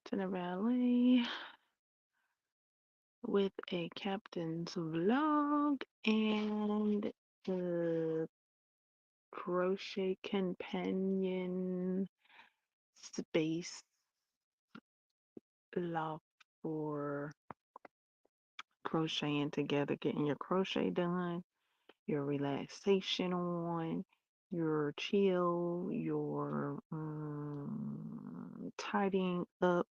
Captain of Ballet with a captain's vlog and the crochet companion space loft for crocheting together, getting your crochet done, your relaxation on, your chill, your tidying up.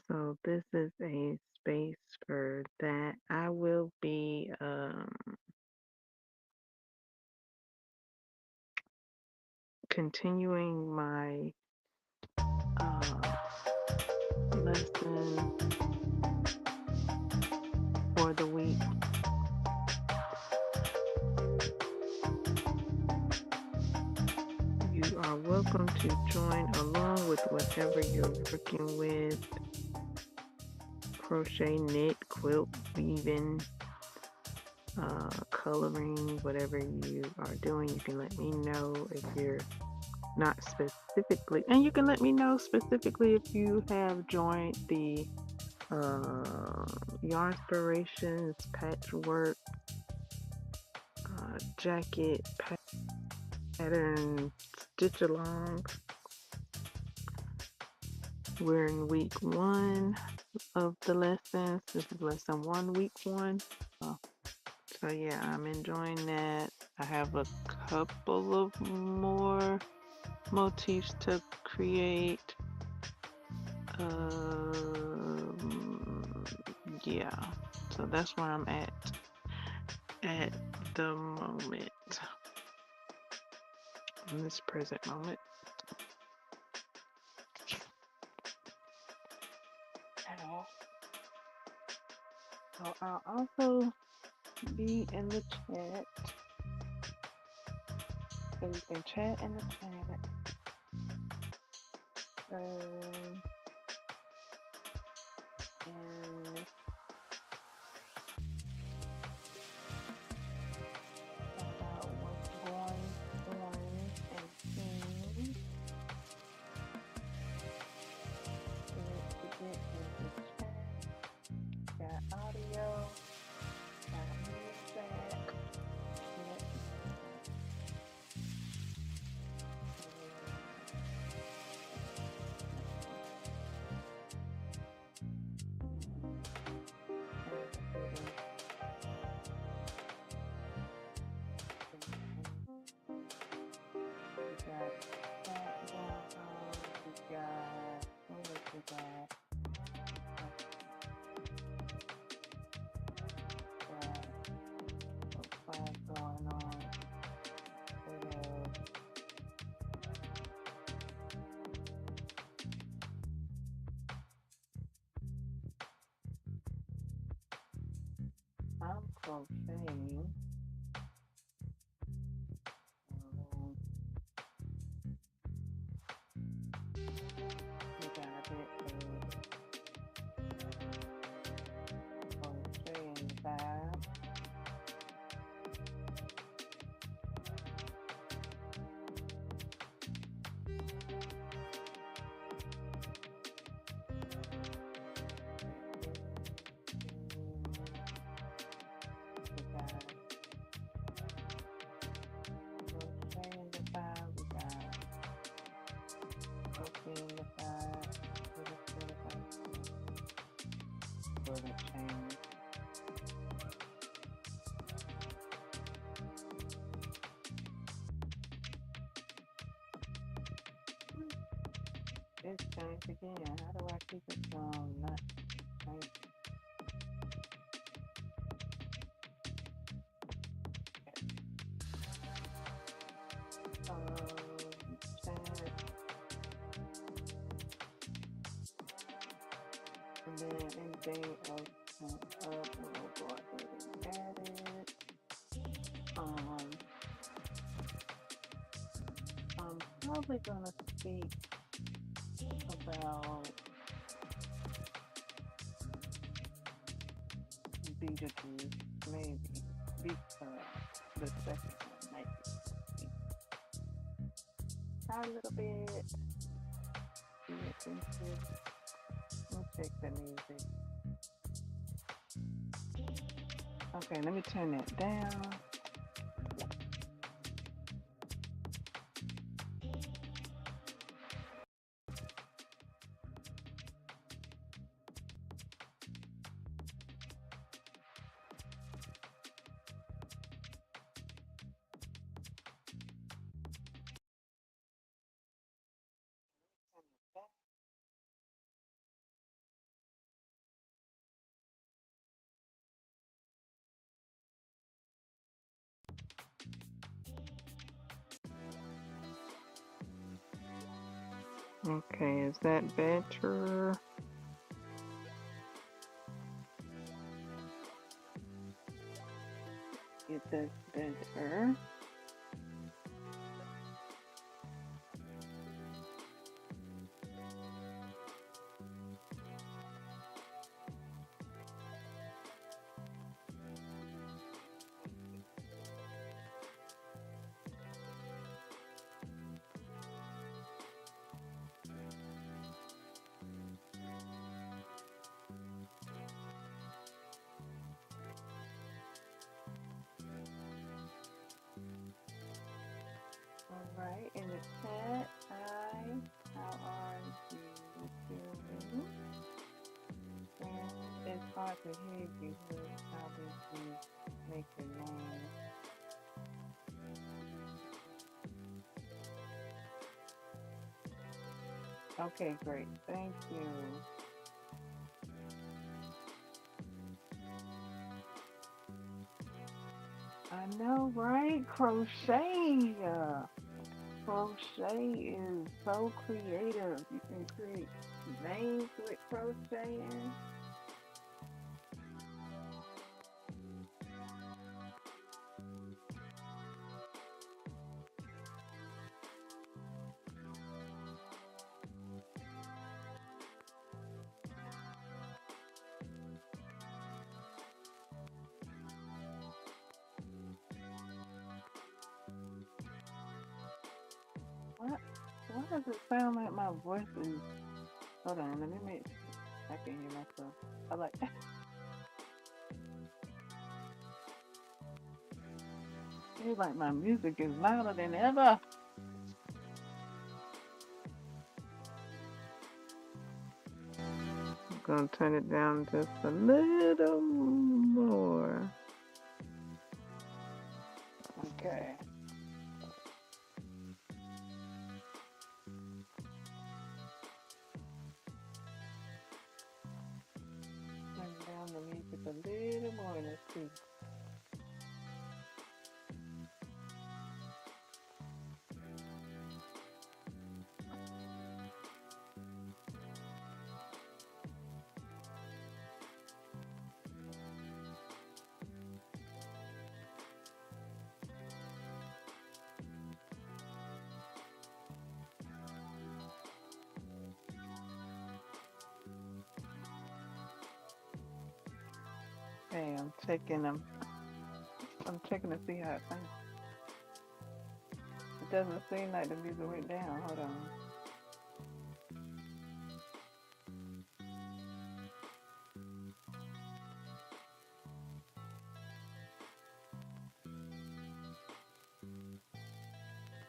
So this is a space for that. I will be continuing my lesson for the week. You are welcome to join along with whatever you're working with. Crochet, knit, quilt, weaving, coloring, whatever you are doing. You can let me know if you're not specifically, and you can let me know specifically if you have joined the yarn inspirations, patchwork, jacket, pattern, stitch along. We're in week 1 of the lessons. This is lesson 1, week 1. So yeah, I'm enjoying that. I have a couple of more motifs to create. Yeah, so that's where I'm at the moment, in this present moment. So I'll also be in the chat, so you can chat in the chat. And about what's going on and seeing. To get in the chat. Got audio, got music. I'm crocheting. We got a bit of crocheting vibe. It's changed again. How do I keep it from not changing? Chat. And then anything else comes up, we'll go ahead and add it. I'm probably gonna speak about B2B, maybe, the second one, maybe. A little bit, Thank you. Let me check the music. Okay, let me turn that down. Okay, is that better? Get that better. Alright, in the chat, hi, how are you doing? And it's hard to hear you, how did you make your name? Okay, great, thank you. I know, right? Crochet. Crochet is so creative. You can create names with crocheting. What? Why does it sound like my voice is? Hold on, let me make. I can hear myself. I like. It's like my music is louder than ever. I'm gonna turn it down just a little more. Okay. Turn down the music a little more. Let's see. Okay, I'm checking them. I'm checking to see how it sounds. It doesn't seem like the music went down. Hold on.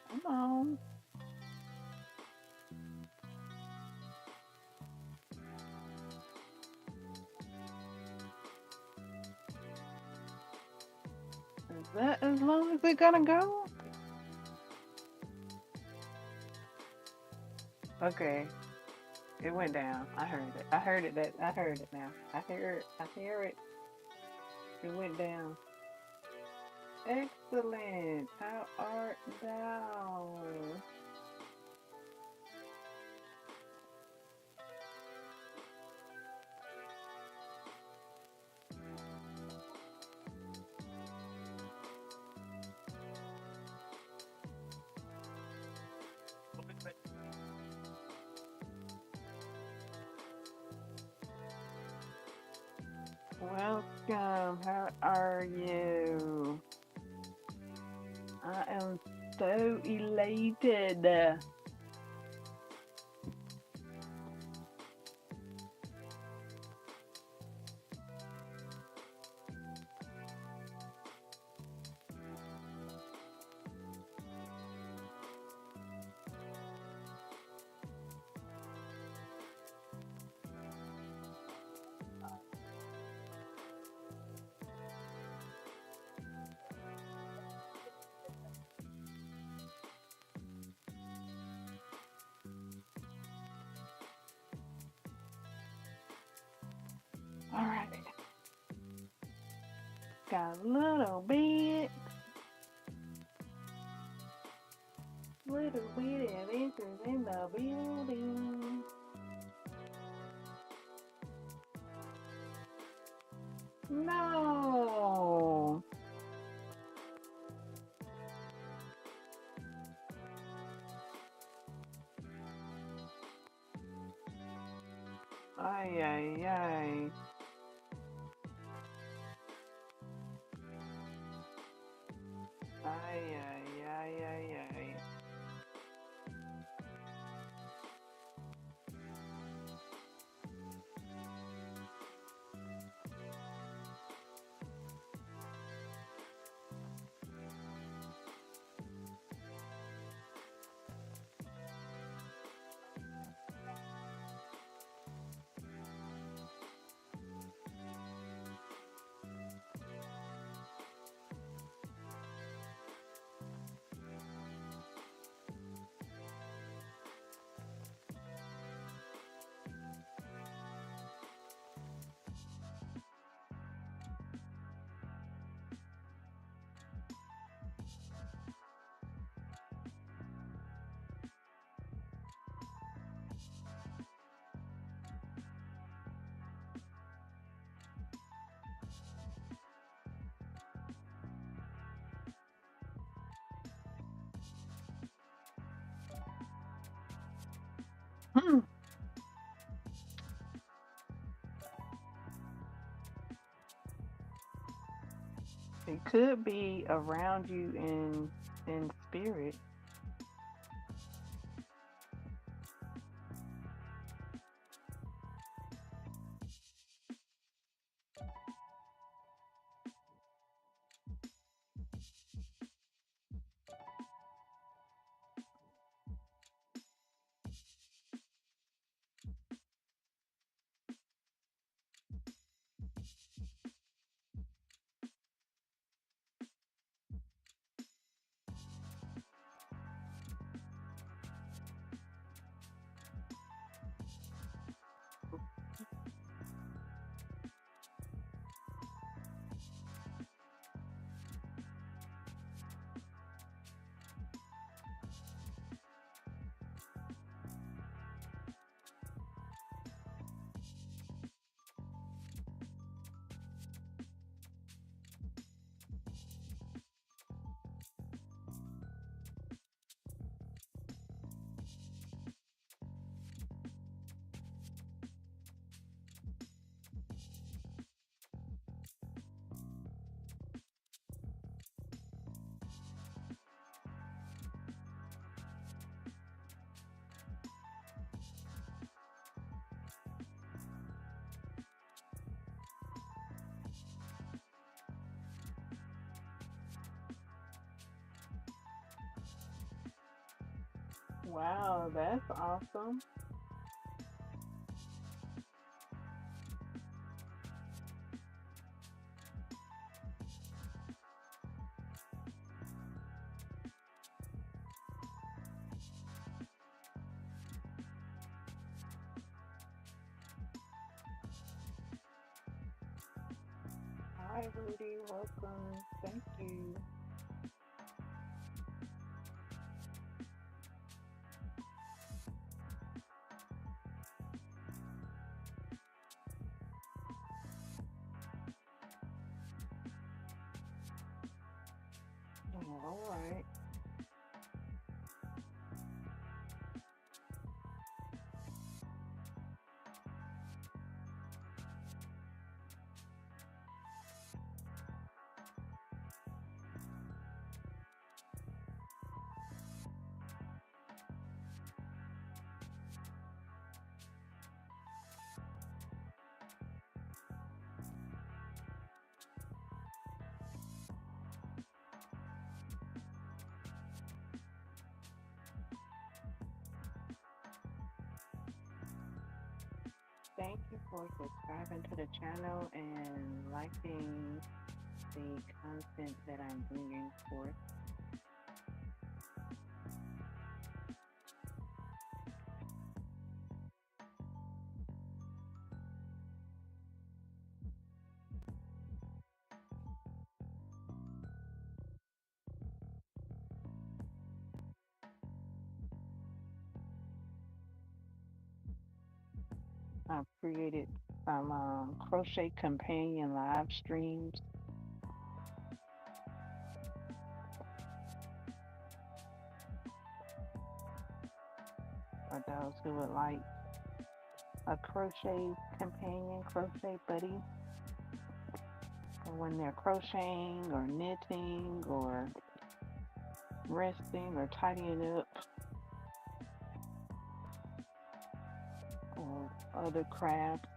Come on. Is that as long as it gonna go? Okay. It went down. I heard it. I heard it. I heard it now. I hear it. I hear it. It went down. Excellent. How art thou? Welcome. How are you? I am so elated. All right. Got a little bit adventures in the building. No. Ay, ay, ay. Ay, ay, ay, ay, ay. Hmm. It could be around you in spirit. Wow, that's awesome. Hi, Rudy. Welcome. Thank you. All right. Thank you for subscribing to the channel and liking the content that I'm bringing forth. I've created some crochet companion live streams for those who would like a crochet companion, crochet buddy, for when they're crocheting or knitting or resting or tidying up or other crafts.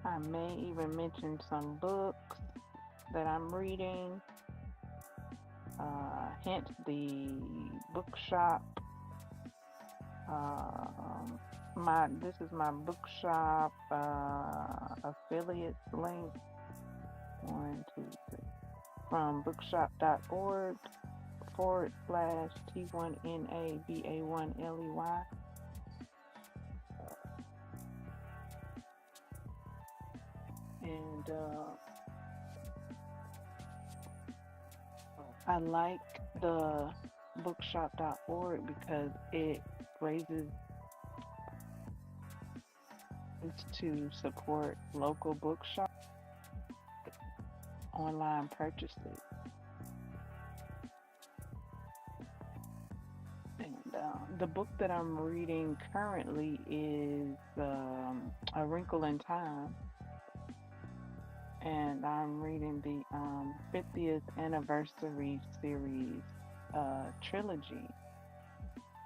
I may even mention some books that I'm reading, hence the bookshop. This is my bookshop affiliate link. 1, 2, 3. From bookshop.org/T1NABA1LEY. And I like the bookshop.org because it raises to support local bookshops, online purchases. And the book that I'm reading currently is A Wrinkle in Time. And I'm reading the 50th anniversary series trilogy.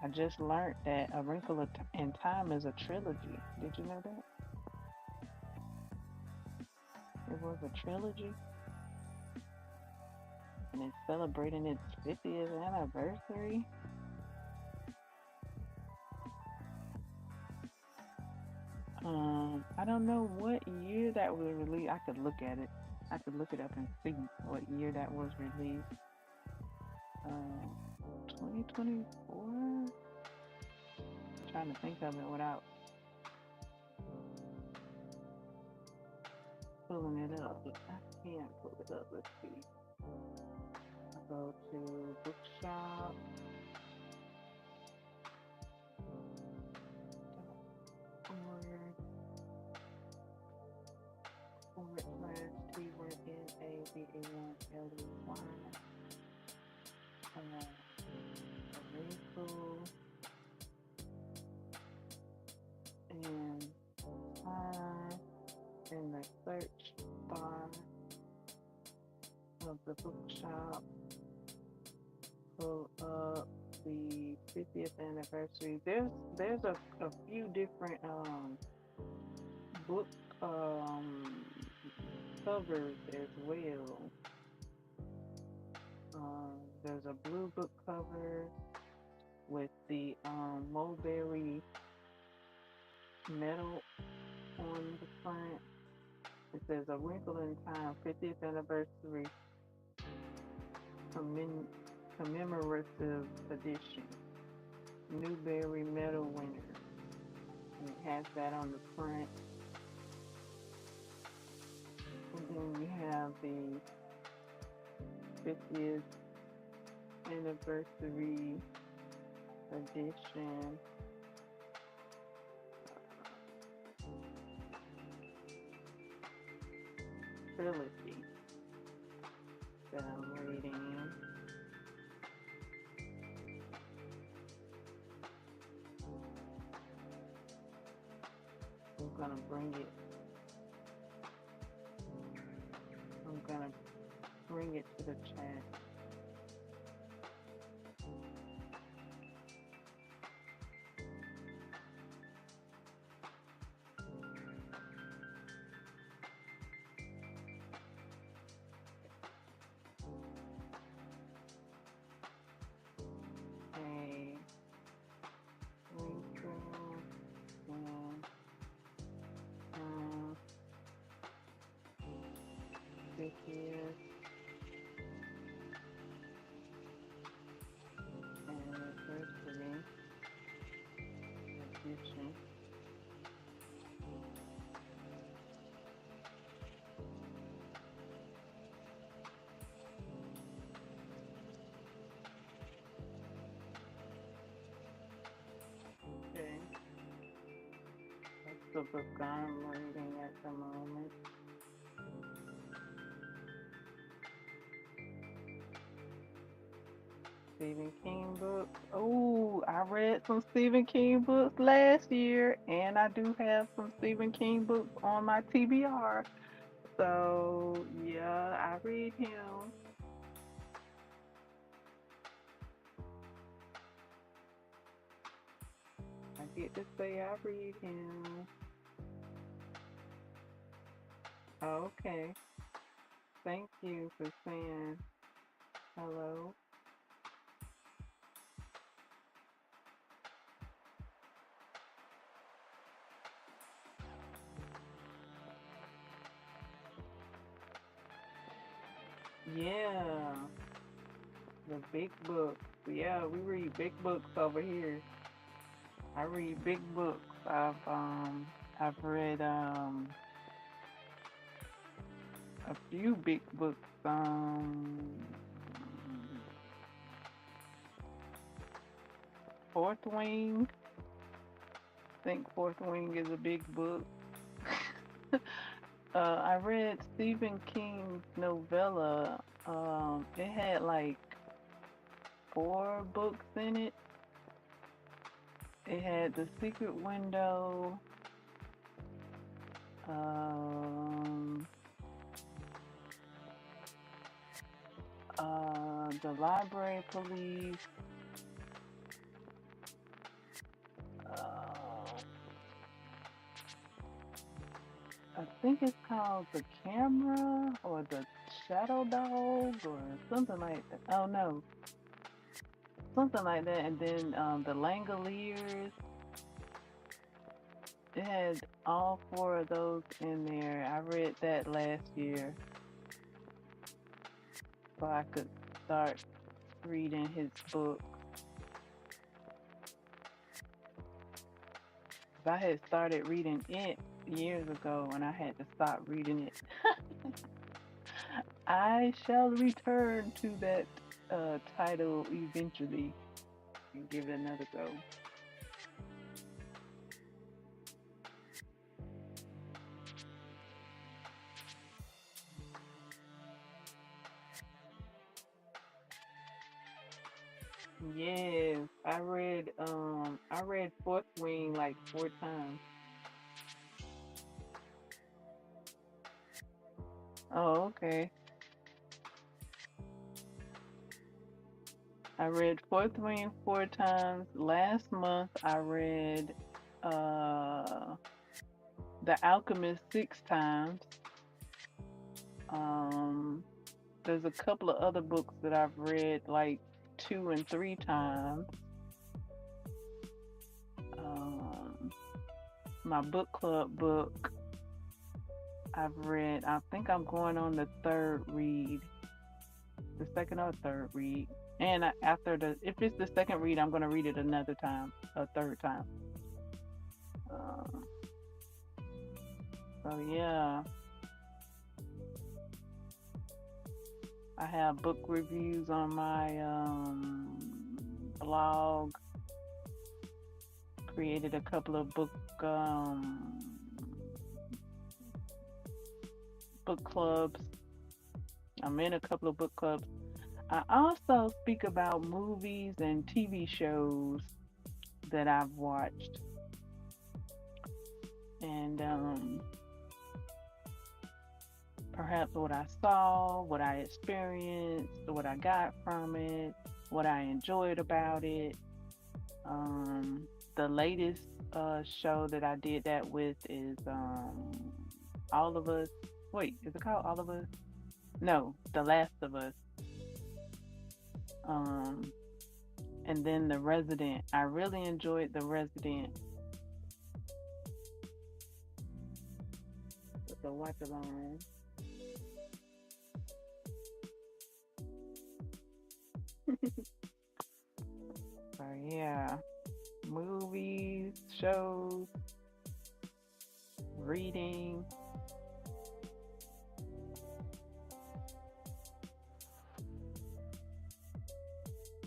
I just learned that A Wrinkle in Time is a trilogy. Did you know that? It was a trilogy. And it's celebrating its 50th anniversary. I don't know what year that was released. I could look at it. I could look it up and see what year that was released. 2024? I'm trying to think of it without pulling it up. I can't pull it up. Let's see. I go to bookshop. /T1NABA1LEY. A wrinkle and time in the search bar of the bookshop. Pull up the 50th anniversary. There's a few different book covers as well. There's a blue book cover with the mulberry metal on the front. It says A Wrinkle in Time 50th Anniversary Commemorative Edition. Newberry Medal winner. And it has that on the front. And then you have the 50th Anniversary Edition. Trilogy that I'm reading. I'm gonna bring it to the chat. Here anniversary edition. the book I'm reading at the moment. Stephen King books. Oh, I read some Stephen King books last year, and I do have some Stephen King books on my TBR. So, yeah, I read him. I get to say I read him. Okay. Thank you for saying hello. Yeah, the big books. Yeah, we read big books over here. I read big books. I've read a few big books. Fourth Wing. I think Fourth Wing is a big book. I read Stephen King's novella. It had like 4 books in it. It had The Secret Window, The Library Police, I think it's called The Camera or The Shadow Dog or something like that. Oh no, something like that. And then The Langoliers. It had all 4 of those in there. I read that last year, so I could start reading his book. I had started reading it years ago and I had to stop reading it. I shall return to that title eventually and give it another go. Yes, I read Fourth Wing like 4 times. Oh, okay. I read Fourth Wing 4 times. Last month I read The Alchemist 6 times. Um there's a couple of other books that I've read like 2 and 3 times. Um my book club book I've read, I think I'm going on the third read, the second or third read. And if it's the second read, I'm going to read it another time, a third time. Um, so yeah, I have book reviews on my blog. Created a couple of book clubs. I'm in a couple of book clubs. I also speak about movies and TV shows that I've watched. And perhaps what I saw, what I experienced, what I got from it, what I enjoyed about it. The latest show that I did that with is All of Us. Wait, is it called All of Us? No, The Last of Us. And then The Resident. I really enjoyed The Resident. So watch along. So yeah, movies, shows, reading.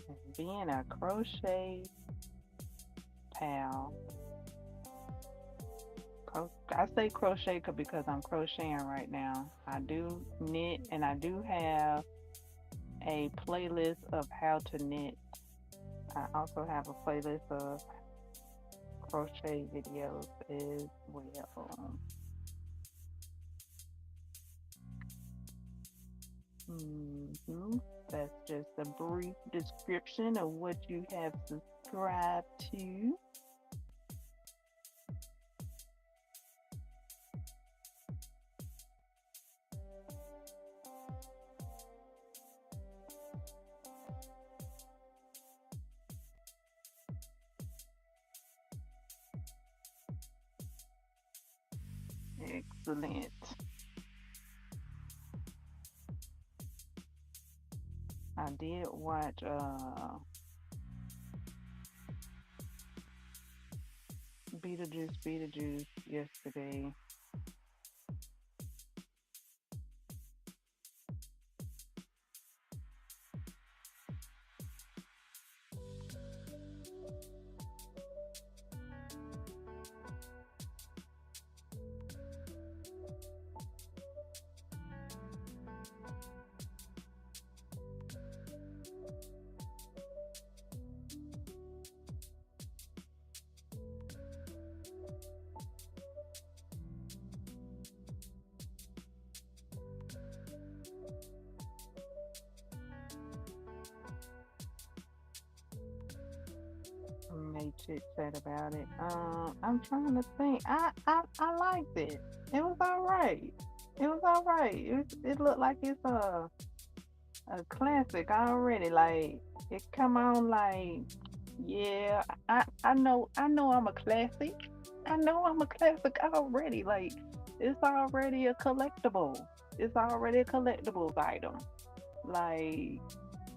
And being a crochet pal. I say crochet because I'm crocheting right now. I do knit, and I do have a playlist of how to knit. I also have a playlist of crochet videos as well. That's just a brief description of what you have subscribed to. Excellent. I did watch Beetlejuice yesterday. Made chit chat about it. I'm trying to think. I liked it. It was all right. It was all right. It looked like it's a classic already. Like it come on like, yeah. I know I'm a classic. I know I'm a classic already. Like it's already a collectible. It's already a collectibles item. Like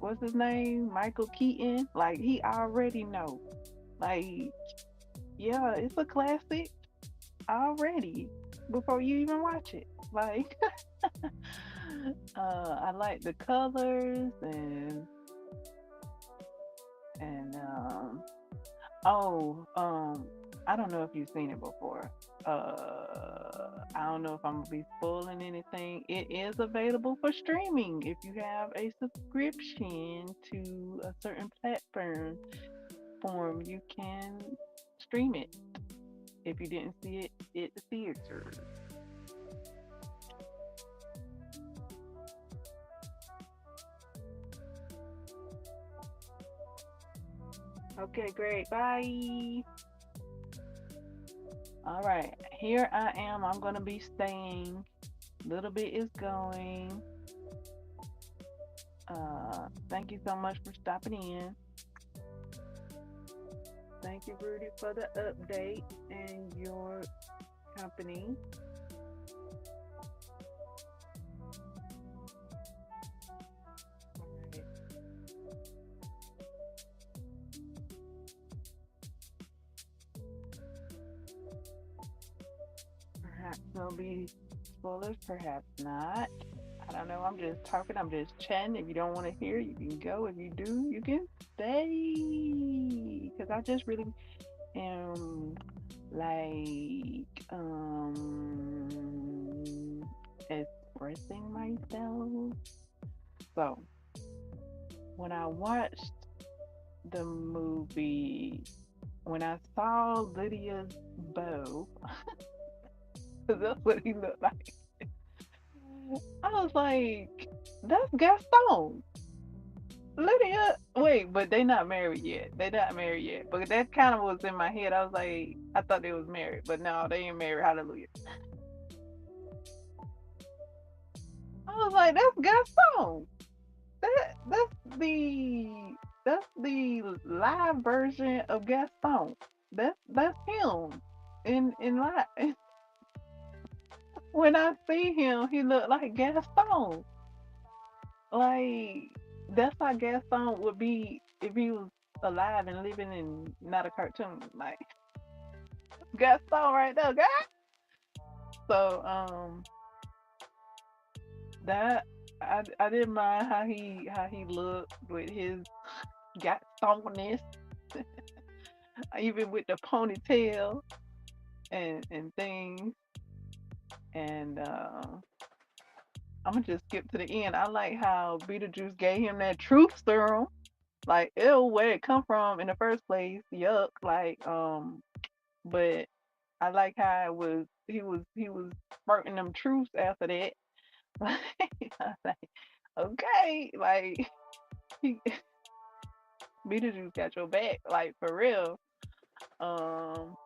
what's his name? Michael Keaton. Like he already know. Like yeah, it's a classic already before you even watch it. Like I like the colors and oh I don't know if you've seen it before. I don't know if I'm gonna be spoiling anything. It is available for streaming if you have a subscription to a certain platform. Form you can stream it if you didn't see it at the theater. Okay, great. Bye. All right, here I am. I'm gonna be staying. Little bit is going. Thank you so much for stopping in. Thank you, Rudy, for the update and your company. All right. Perhaps there'll be spoilers, perhaps not. I don't know. I'm just talking. I'm just chatting. If you don't want to hear, you can go. If you do, you can stay. Because I just really am like expressing myself. So when I watched the movie, when I saw Lydia's bow, because that's what he looked like, I was like, that's Gaston. Lydia, wait, but they not married yet. They not married yet. But that kind of was in my head. I was like, I thought they was married, but no, they ain't married. Hallelujah. I was like, that's Gaston. That's the live version of Gaston. That's him. In live, when I see him, he look like Gaston. Like that's how Gaston would be if he was alive and living in not a cartoon. Like Gaston right there, guys. So that I didn't mind how he looked with his Gastonness, even with the ponytail. and things. And I'm gonna just skip to the end. I like how Beetlejuice gave him that truth serum. Like, ew, where it come from in the first place? Yuck. Like, but I like how it was. He was spurting them truths after that. Like, I was like, okay, like he, Beetlejuice got your back, like for real. Um,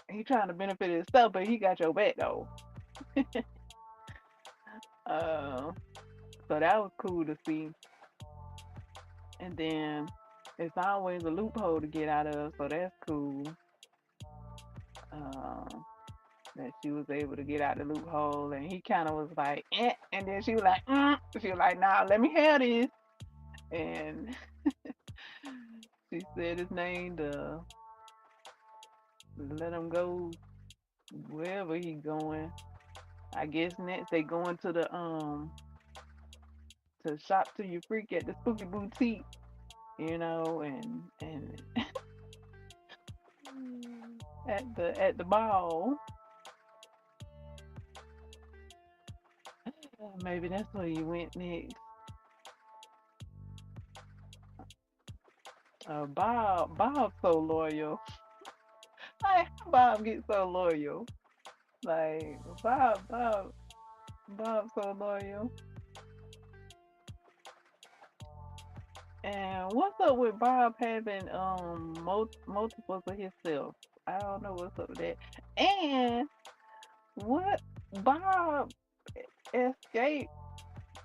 he trying to benefit himself, but he got your back though. Uh, so that was cool to see. And then it's always a loophole to get out of, so that's cool. Uh, that she was able to get out the loophole, and he kind of was like, eh, and then she was like, she was like, nah, let me have this, and she said his name to let him go wherever he going. I guess next they going to shop till you freak at the spooky boutique, and at the ball. Maybe that's where you went next. Bob's so loyal. Like, Bob gets so loyal. Like, Bob's so loyal. And what's up with Bob having multiples of himself? I don't know what's up with that. And what Bob escaped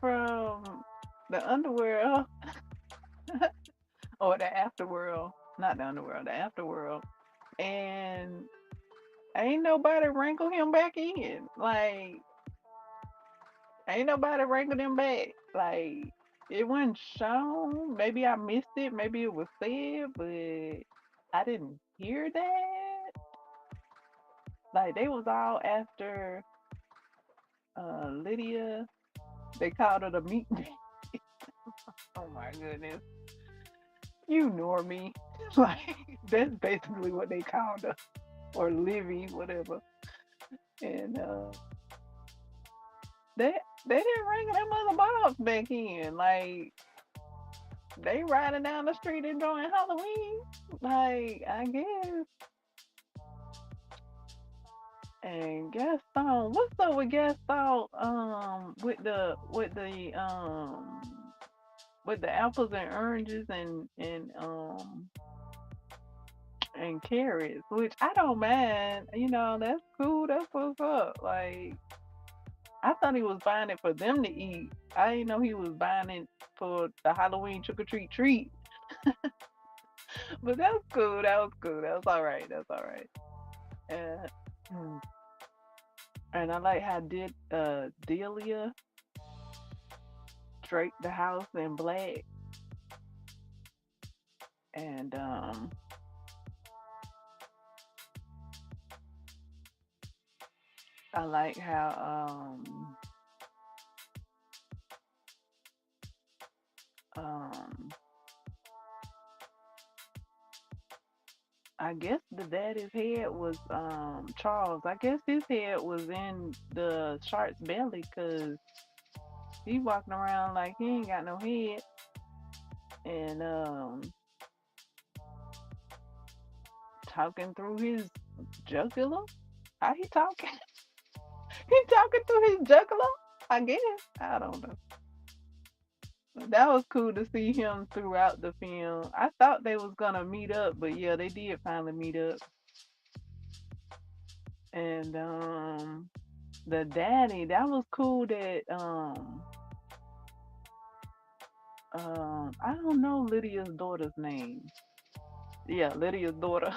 from the underworld or the afterworld, not the underworld, the afterworld, and ain't nobody wrangle him back in. Like, ain't nobody wrangled him back. Like, it wasn't shown. Maybe I missed it. Maybe it was said, but I didn't hear that. Like, they was all after Lydia. They called her the meat. Oh my goodness. You know me. Like, that's basically what they called her. Or Livy, whatever. And they they didn't ring them other bobs back in. Like, they riding down the street enjoying Halloween. Like, I guess. And Gaston, what's up with Gaston? With the apples and oranges and carrots, which I don't mind. That's cool. That's what's up. Like, I thought he was buying it for them to eat. I didn't know he was buying it for the Halloween trick or treat treat. But that was cool. That was cool. That was all right. That's all right. Uh, and I like how did Delia draped the house in black, and I like how um I guess the daddy's head was Charles. I guess his head was in the shark's belly because he walking around like he ain't got no head, and talking through his jugular. How he talking? He talking through his jugular? I guess. I don't know. That was cool to see him throughout the film. I thought they was gonna meet up, but yeah, they did finally meet up. And the daddy, that was cool that I don't know Lydia's daughter's name. Yeah, Lydia's daughter.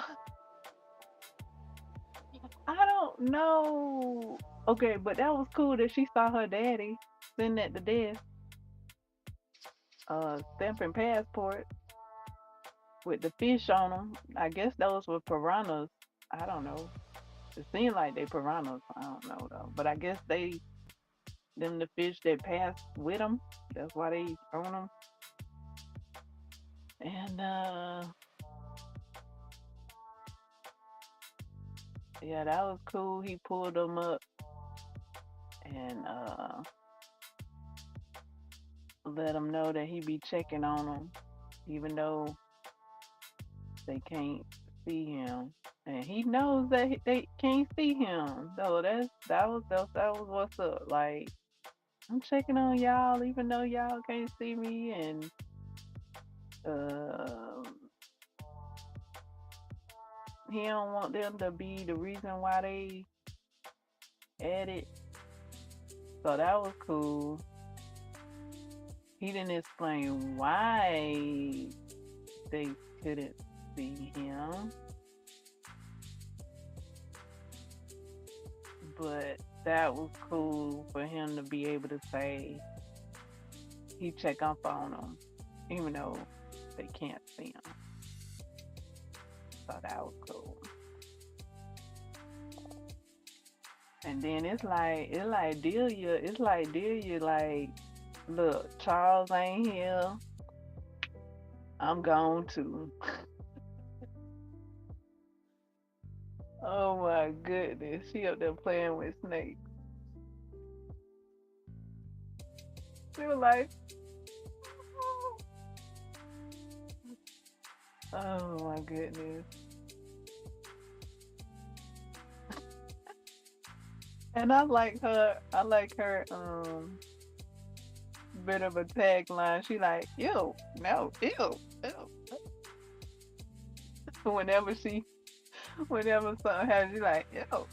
I don't know. Okay, but that was cool that she saw her daddy sitting at the desk, stamping passport with the fish on them. I guess those were piranhas. I don't know. It seemed like they piranhas. I don't know though. But I guess them the fish that passed with them. That's why they own them. And yeah, that was cool. He pulled them up and let them know that he be checking on them, even though they can't see him, and he knows that they can't see him. So that was what's up. Like, I'm checking on y'all, even though y'all can't see me, and uh, he don't want them to be the reason why they at it. So that was cool. He didn't explain why they couldn't see him, but that was cool for him to be able to say he check up on them, even though they can't see him. So that was cool. And then it's like Delia, like, look, Charles ain't here. I'm gone too. Oh my goodness, she up there playing with snakes. She was like, oh my goodness. And I like her bit of a tagline. She like, ew, no, ew, ew. Whenever she whenever something happens, she like, ew.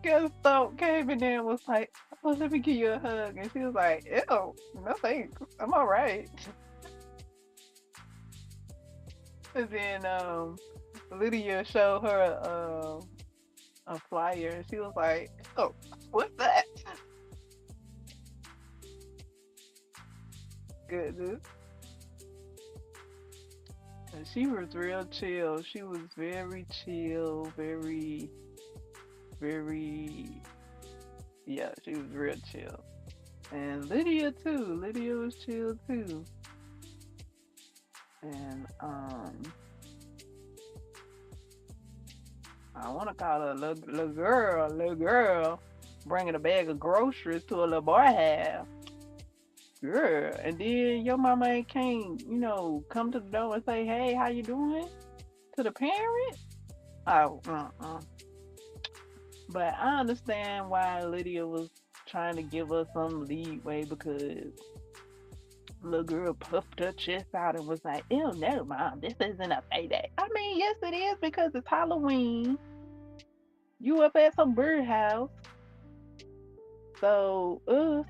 Guess Thump came in there and was like, oh, let me give you a hug, and she was like, ew, no thanks. I'm alright. And then Lydia showed her a flyer, and she was like, oh, what's that? Goodness. And she was real chill. She was very chill, very, very, yeah, she was real chill. And Lydia too. Lydia was chill too. And I want to call her a little girl, bringing a bag of groceries to a little boy house. Girl, and then your mama ain't can't, come to the door and say, "Hey, how you doing?" to the parent. Oh, But I understand why Lydia was trying to give us some leeway, because little girl puffed her chest out and was like, "Ew, no, mom, this isn't a payday." I mean, yes, it is, because it's Halloween. You up at some birdhouse, so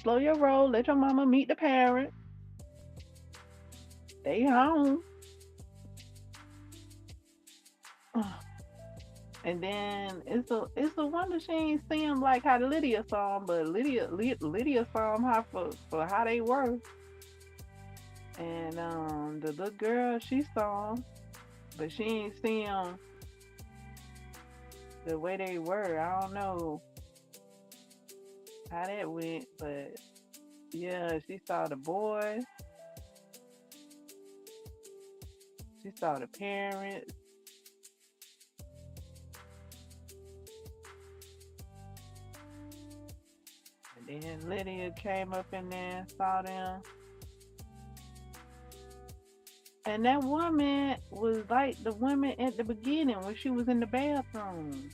slow your roll. Let your mama meet the parent. Stay home. And then it's a wonder she ain't see him like how Lydia saw him, but Lydia saw him how for how they were. And the little girl, she saw him, but she ain't see him the way they were. I don't know how that went, but yeah, she saw the boy, she saw the parents, and then Lydia came up in there and saw them. And that woman was like the woman at the beginning when she was in the bathroom.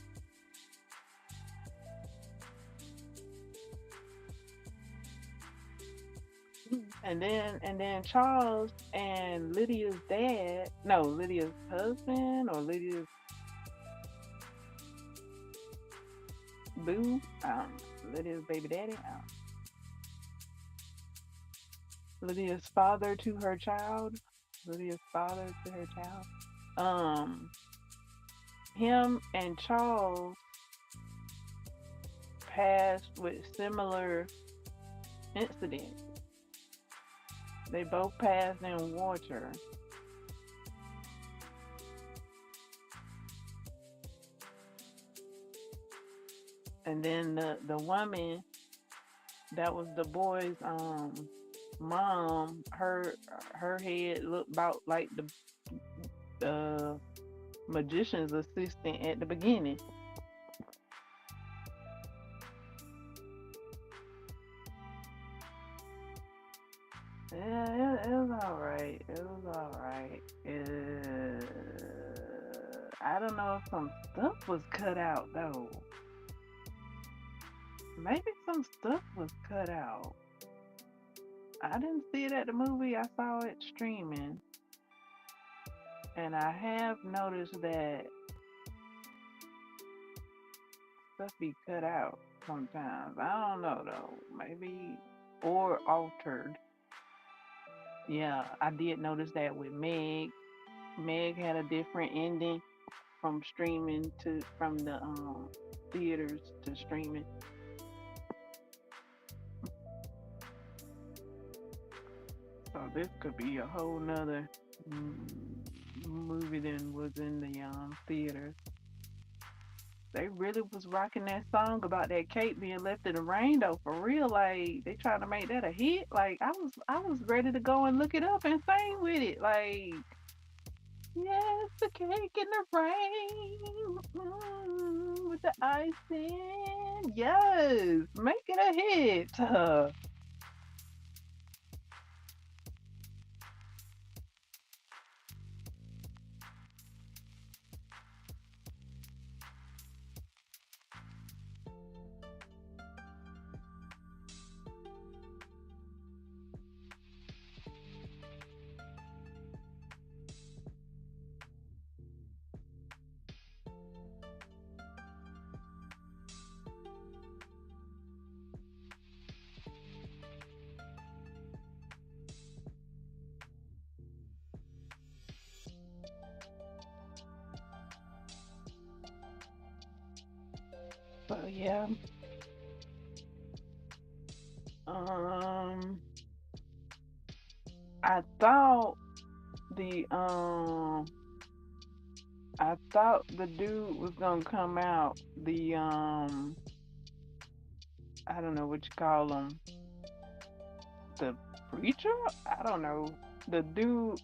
And then Charles and Lydia's dad, no, Lydia's husband or Lydia's boo, Lydia's baby daddy, Lydia's father to her child, Lydia's father to her child. Um, him and Charles passed with similar incidents. They both passed in water. And then the woman that was the boy's mom, her head looked about like the magician's assistant at the beginning. Yeah, it was alright. It was alright. I don't know if some stuff was cut out though. Maybe some stuff was cut out. I didn't see it at the movie. I saw it streaming, and I have noticed that stuff be cut out sometimes. I don't know though. Maybe or altered. Yeah, I did notice that with Meg. Meg had a different ending from streaming to from the theaters to streaming. So this could be a whole nother movie than was in the theaters. They really was rocking that song about that cake being left in the rain though, for real. Like they trying to make that a hit. Like I was ready to go and look it up and sing with it. Like yes, the cake in the rain with the icing. Yes, make it a hit. So yeah, um, I thought the I thought the dude was gonna come out. The I don't know what you call him. The preacher? I don't know. The dude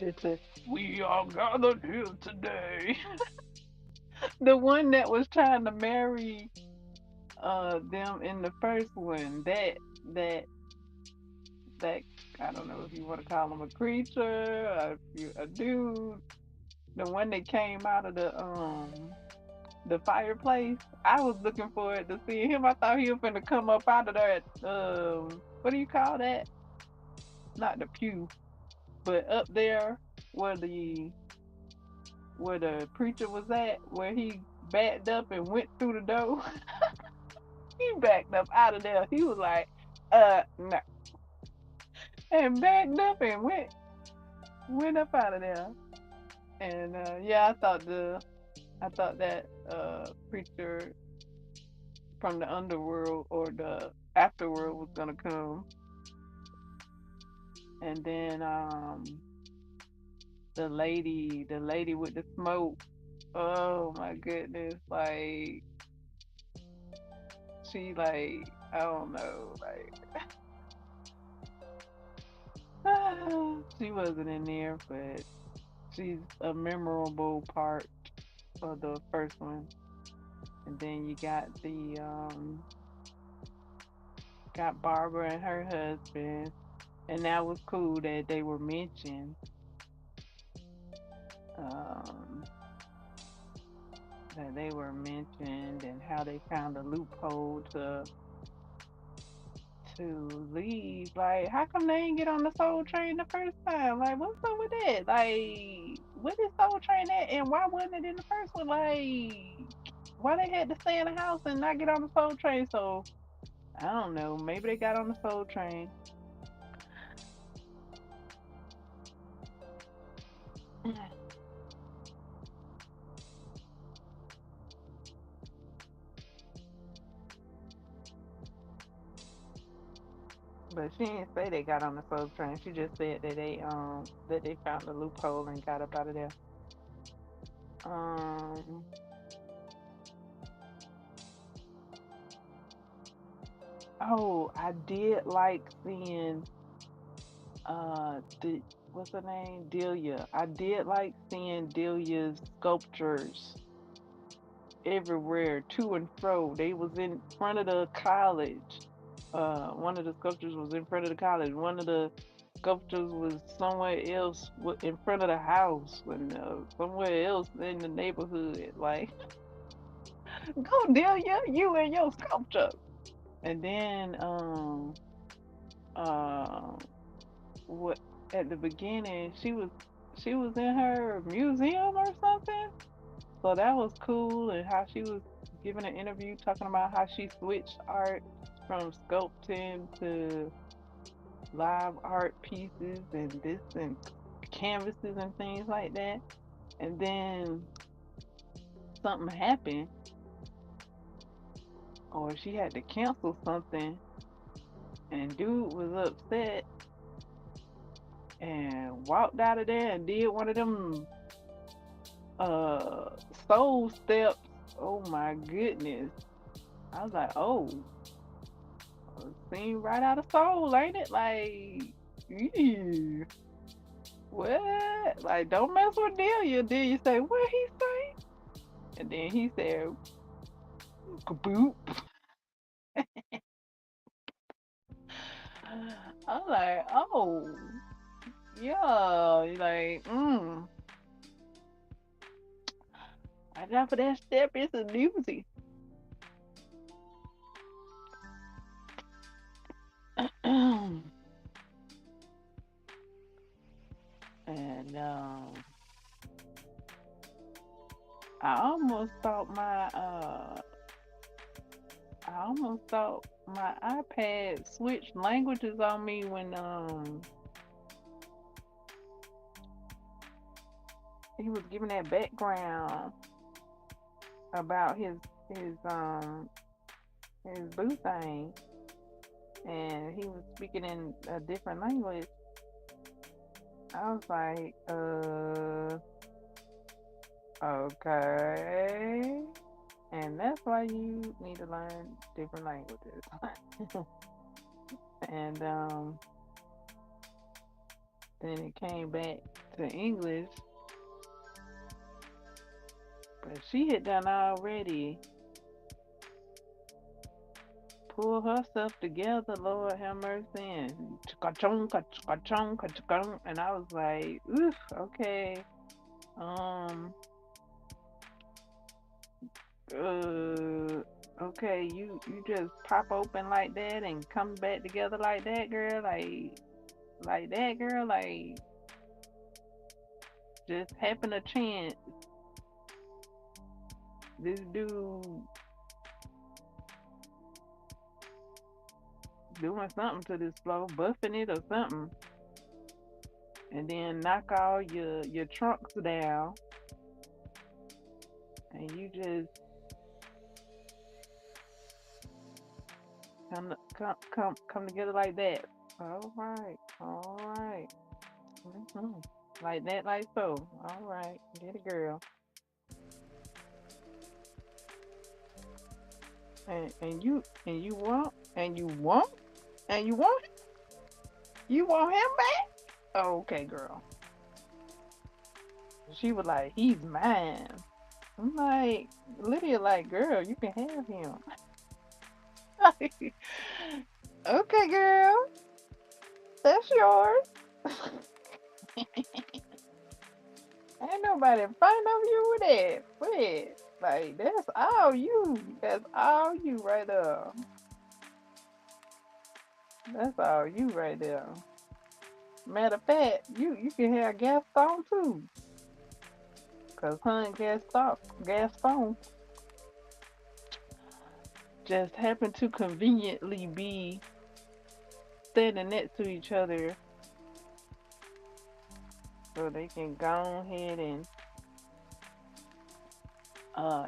that said, "We are gathered here today." The one that was trying to marry them in the first one. That that I don't know if you want to call him a creature, a dude. The one that came out of the fireplace. I was looking forward to seeing him. I thought he was gonna come up out of that. What do you call that? Not the pew, but up there where the preacher was at, where he backed up and went through the door. He backed up out of there. He was like, no, and backed up and went up out of there. And yeah, I thought that preacher from the underworld or the afterworld was gonna come, and then the lady with the smoke. Oh my goodness, like she like I don't know, like she wasn't in there, but she's a memorable part of the first one. And then you got Barbara and her husband, and that was cool that they were mentioned. Um, that they were mentioned and how they found a loophole to leave. Like, how come they didn't get on the Soul Train the first time? Like, what's up with that? Like, what is Soul Train at, and why wasn't it in the first one? Like, why they had to stay in the house and not get on the Soul Train? So I don't know. Maybe they got on the Soul Train. But she didn't say they got on the Soul Train. She just said that they found a loophole and got up out of there. Um oh, I did like seeing What's her name? Delia. I did like seeing Delia's sculptures everywhere, to and fro. They was in front of the college. One of the sculptures was in front of the college. One of the sculptures was somewhere else in front of the house, and somewhere else in the neighborhood. Like, go Delia, you and your sculpture. And then uh, what at the beginning she was in her museum or something. So that was cool, and how she was giving an interview talking about how she switched art from sculpting to live art pieces and this and canvases and things like that. And then something happened, or she had to cancel something, and dude was upset and walked out of there and did one of them uh soul steps. Oh my goodness. I was like, oh, seem right out of soul, ain't it? Like, ew, what? Like, don't mess with Delia. Delia say, what he say? And then he said, kaboop. I'm like, oh, yeah. Like, watch out for that step. It's a doozy. And I almost thought my iPad switched languages on me when he was giving that background about his um his boo thing, and he was speaking in a different language. I was like, okay. And that's why you need to learn different languages. And then it came back to English, but she had done already pull herself together, Lord have mercy, and and I was like, oof, okay, okay, you just pop open like that and come back together like that, girl, like that, girl, like just happen a chance. This dude doing something to this floor, buffing it or something, and then knock all your trunks down, and you just come together like that. All right, all right. Like that, like so. All right, get a girl. And you want and you want and you want him back. Oh, okay, girl. She was like, he's mine. I'm like, Lydia, like, girl, you can have him. Okay, girl, that's yours. Ain't nobody fighting over you with that. Wait, like that's all you. That's all you right there. That's all you right there. Matter of fact, you can have Gaston too, cause her and Gaston just happen to conveniently be standing next to each other, so they can go ahead and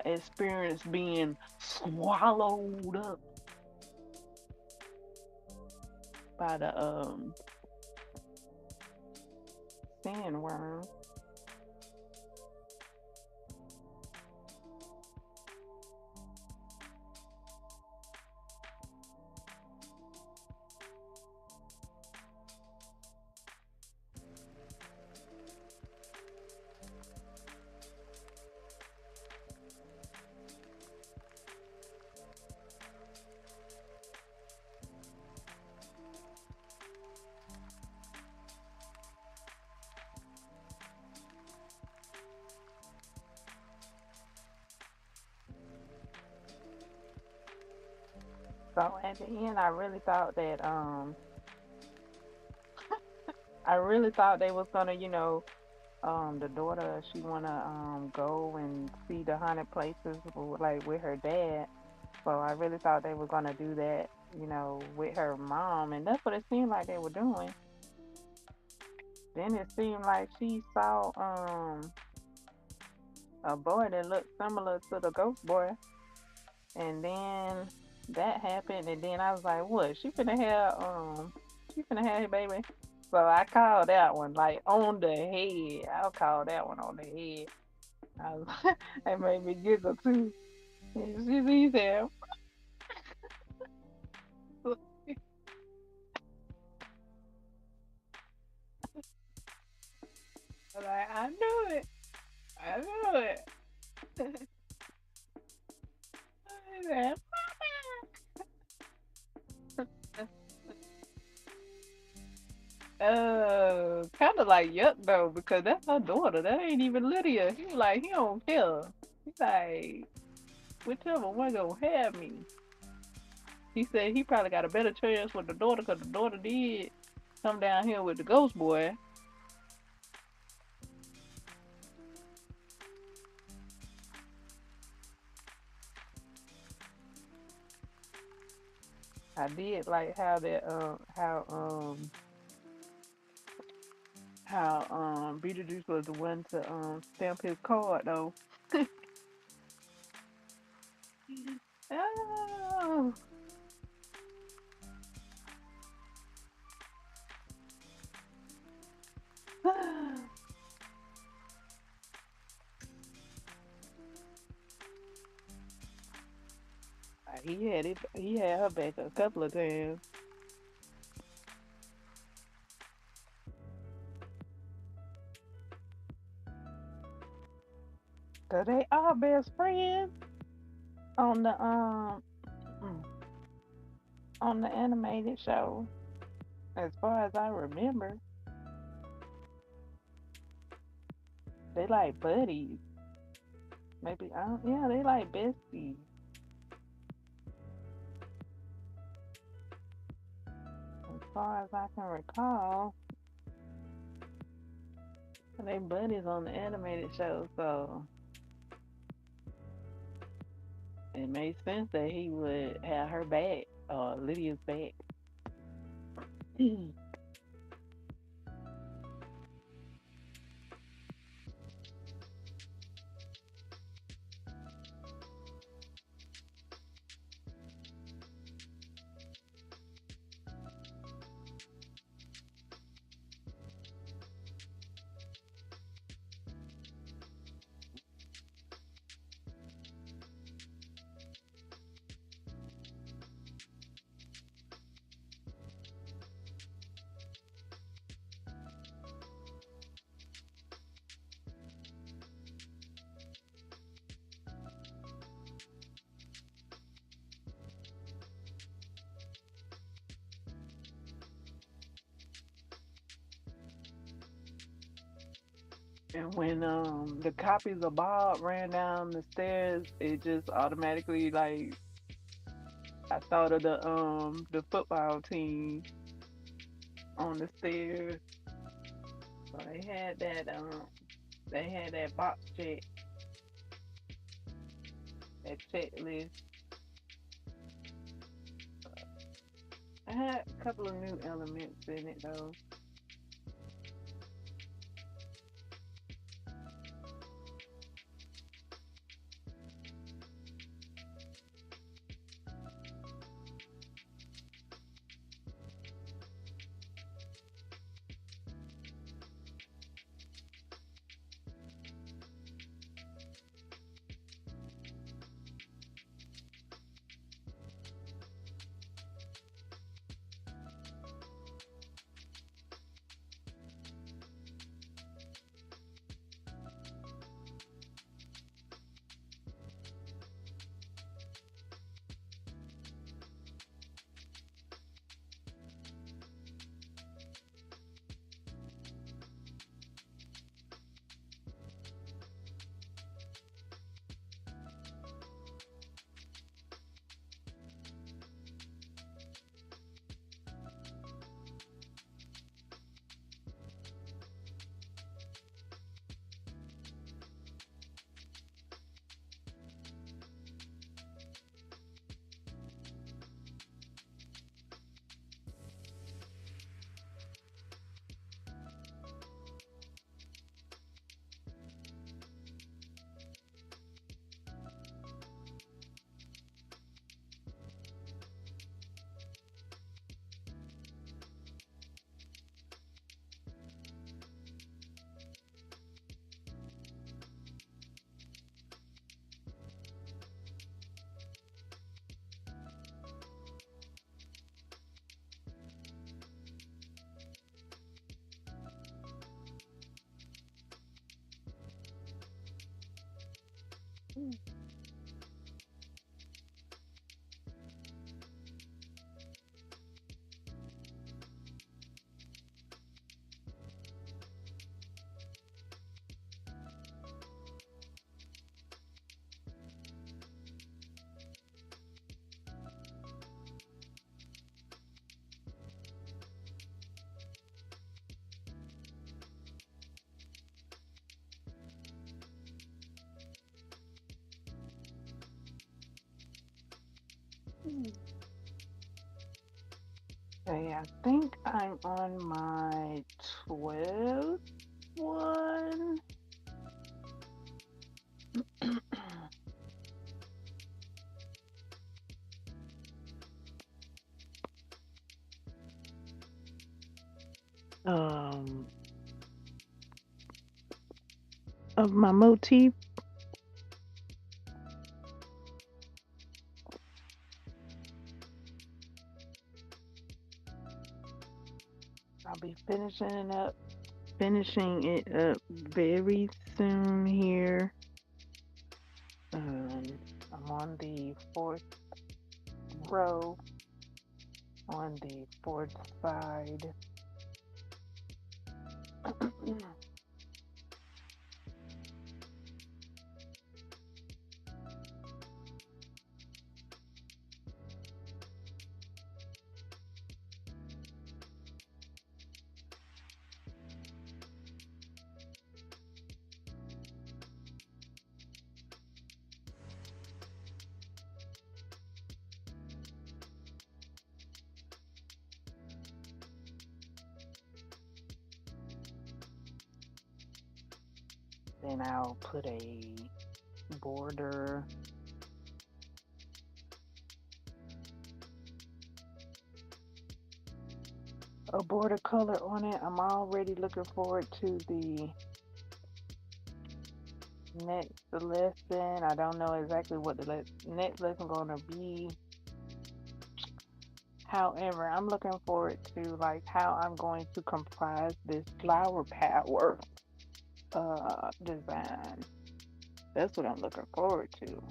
experience being swallowed up by the sandworm. So at the end, I really thought they was gonna, the daughter she wanna go and see the haunted places like with her dad. So I really thought they were gonna do that, with her mom, and that's what it seemed like they were doing. Then it seemed like she saw a boy that looked similar to the ghost boy, and then that happened, and then I was like, what? She finna have a baby. So I called that one like on the head. I'll call that one on the head. I was, that made me giggle too. And she said, like, I knew it. I knew it. I said, kind of like yuck though, because that's her daughter. That ain't even Lydia. He was like, he don't care. He's like, whichever one gonna have me. He said he probably got a better chance with the daughter because the daughter did come down here with the ghost boy. I did like how Beetlejuice was the one to stamp his card though. Oh. He had her back a couple of times. Cause they are best friends on mm, the animated show. As far as I remember, they like buddies. Maybe I don't, yeah, they like besties. As far as I can recall, they buddies on the animated show, so it made sense that he would have her back, or Lydia's back. And when the copies of Bob ran down the stairs, it just automatically like I thought of the football team on the stairs. So they had that box check, that checklist. I had a couple of new elements in it though. Okay, I think I'm on my 12th one. um, of my motif. I'll be finishing it up very soon here. Um, I'm on the fourth row on the fourth side. Then I'll put a border color on it. I'm already looking forward to the next lesson. I don't know exactly what the next lesson gonna be. However, I'm looking forward to like how I'm going to comprise this flower power design. That's what I'm looking forward to.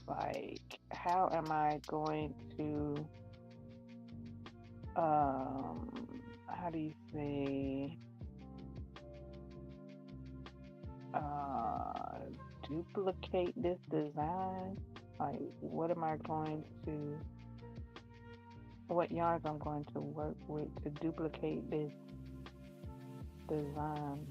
Like, how am I going to how do you say duplicate this design? Like, what yarns I'm going to work with to duplicate this design?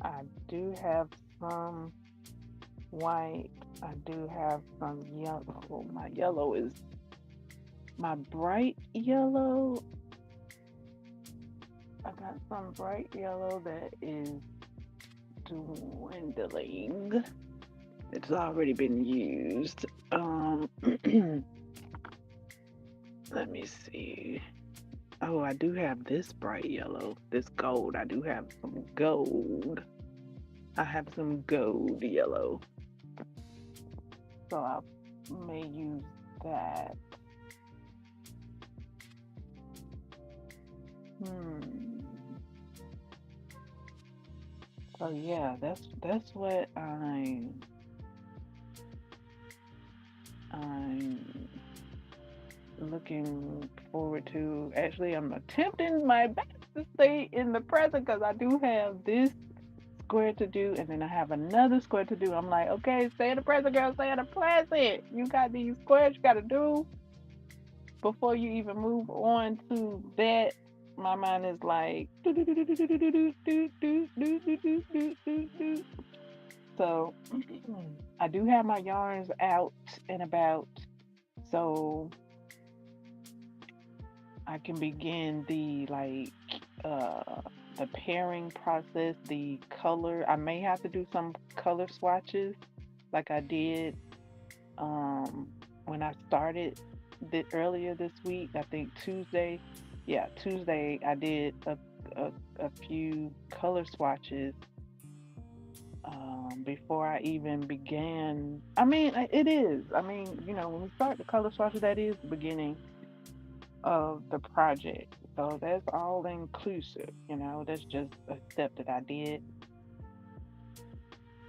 I do have some white. I do have some yellow. My yellow is my bright yellow. I got some bright yellow that is dwindling. It's already been used. Let me see. Oh, I do have this bright yellow, this gold. I do have some gold. I have some gold yellow. So I may use that. So yeah, that's what I'm looking forward to. Actually, I'm attempting my best to stay in the present because I do have this square to do, and then I have another square to do. I'm like, okay, stay in the present, girl, stay in the present. You got these squares you got to do before you even move on to that. My mind is like, so I do have my yarns out and about, so I can begin the pairing process, the color. I may have to do some color swatches like I did when I started earlier this week. I think Tuesday. Yeah, Tuesday I did a few color swatches before I even began. I mean, it is. I mean, when we start the color swatches, that is the beginning of the project. So that's all inclusive. That's just a step that I did.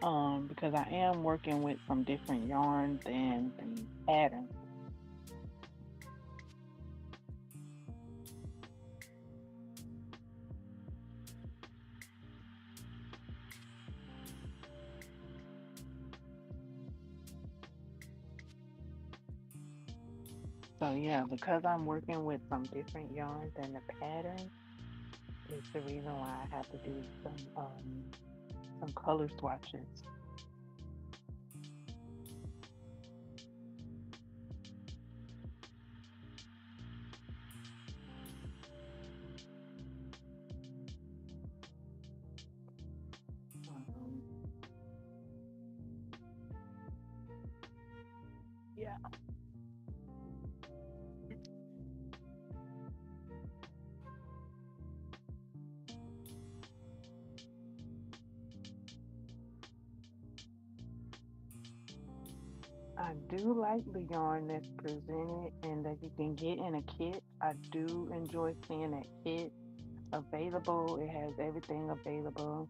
Because I am working with some different yarns and patterns. So yeah, because I'm working with some different yarns and the pattern is the reason why I have to do some color swatches. Um, yeah, I do like the yarn that's presented and that you can get in a kit. I do enjoy seeing that kit available. It has everything available.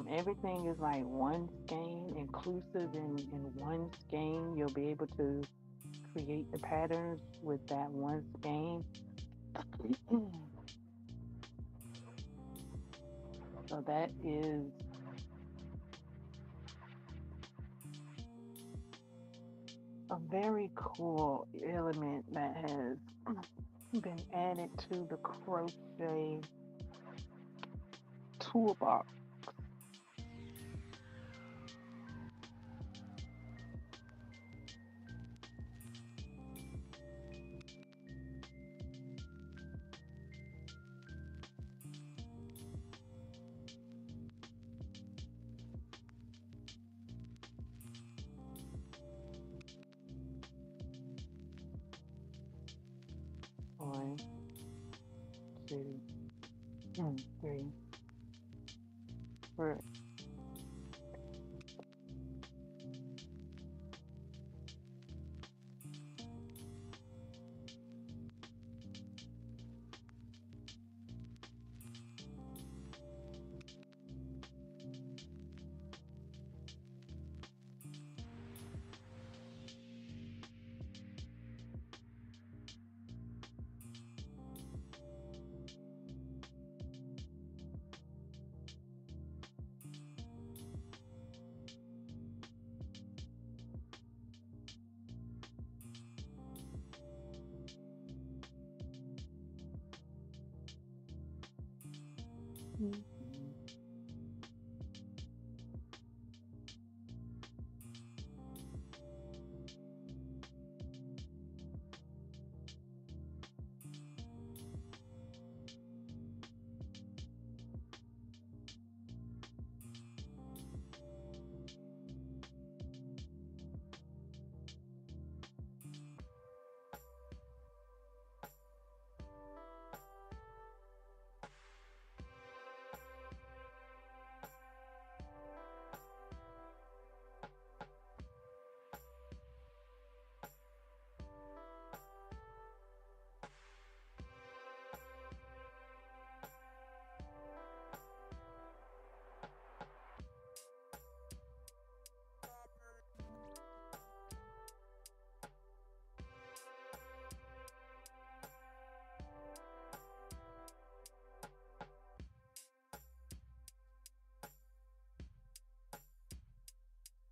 Everything is like one skein, inclusive in one skein. You'll be able to create the patterns with that one skein. So that is a very cool element that has been added to the crochet toolbox. One, two, three, four.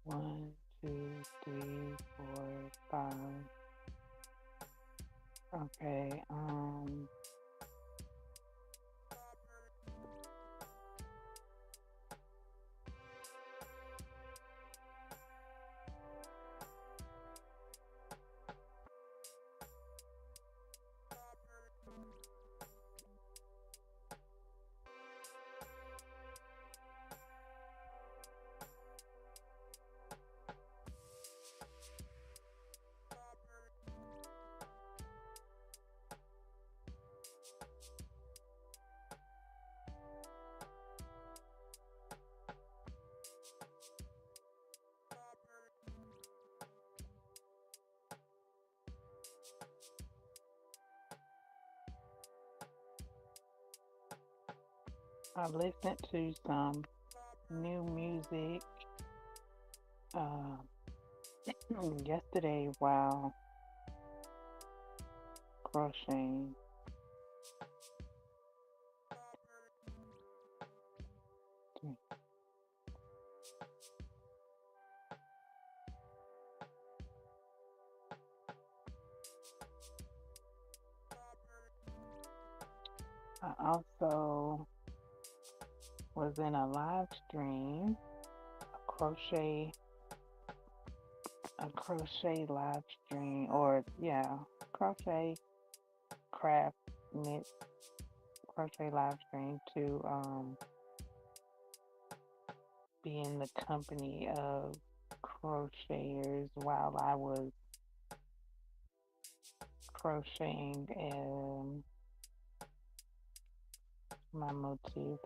One, two, three, four, five. Okay. I've listened to some new music uh, yesterday while crocheting. I also was in a live stream, a crochet live stream, or yeah, crochet craft knit crochet live stream to be in the company of crocheters while I was crocheting my motif.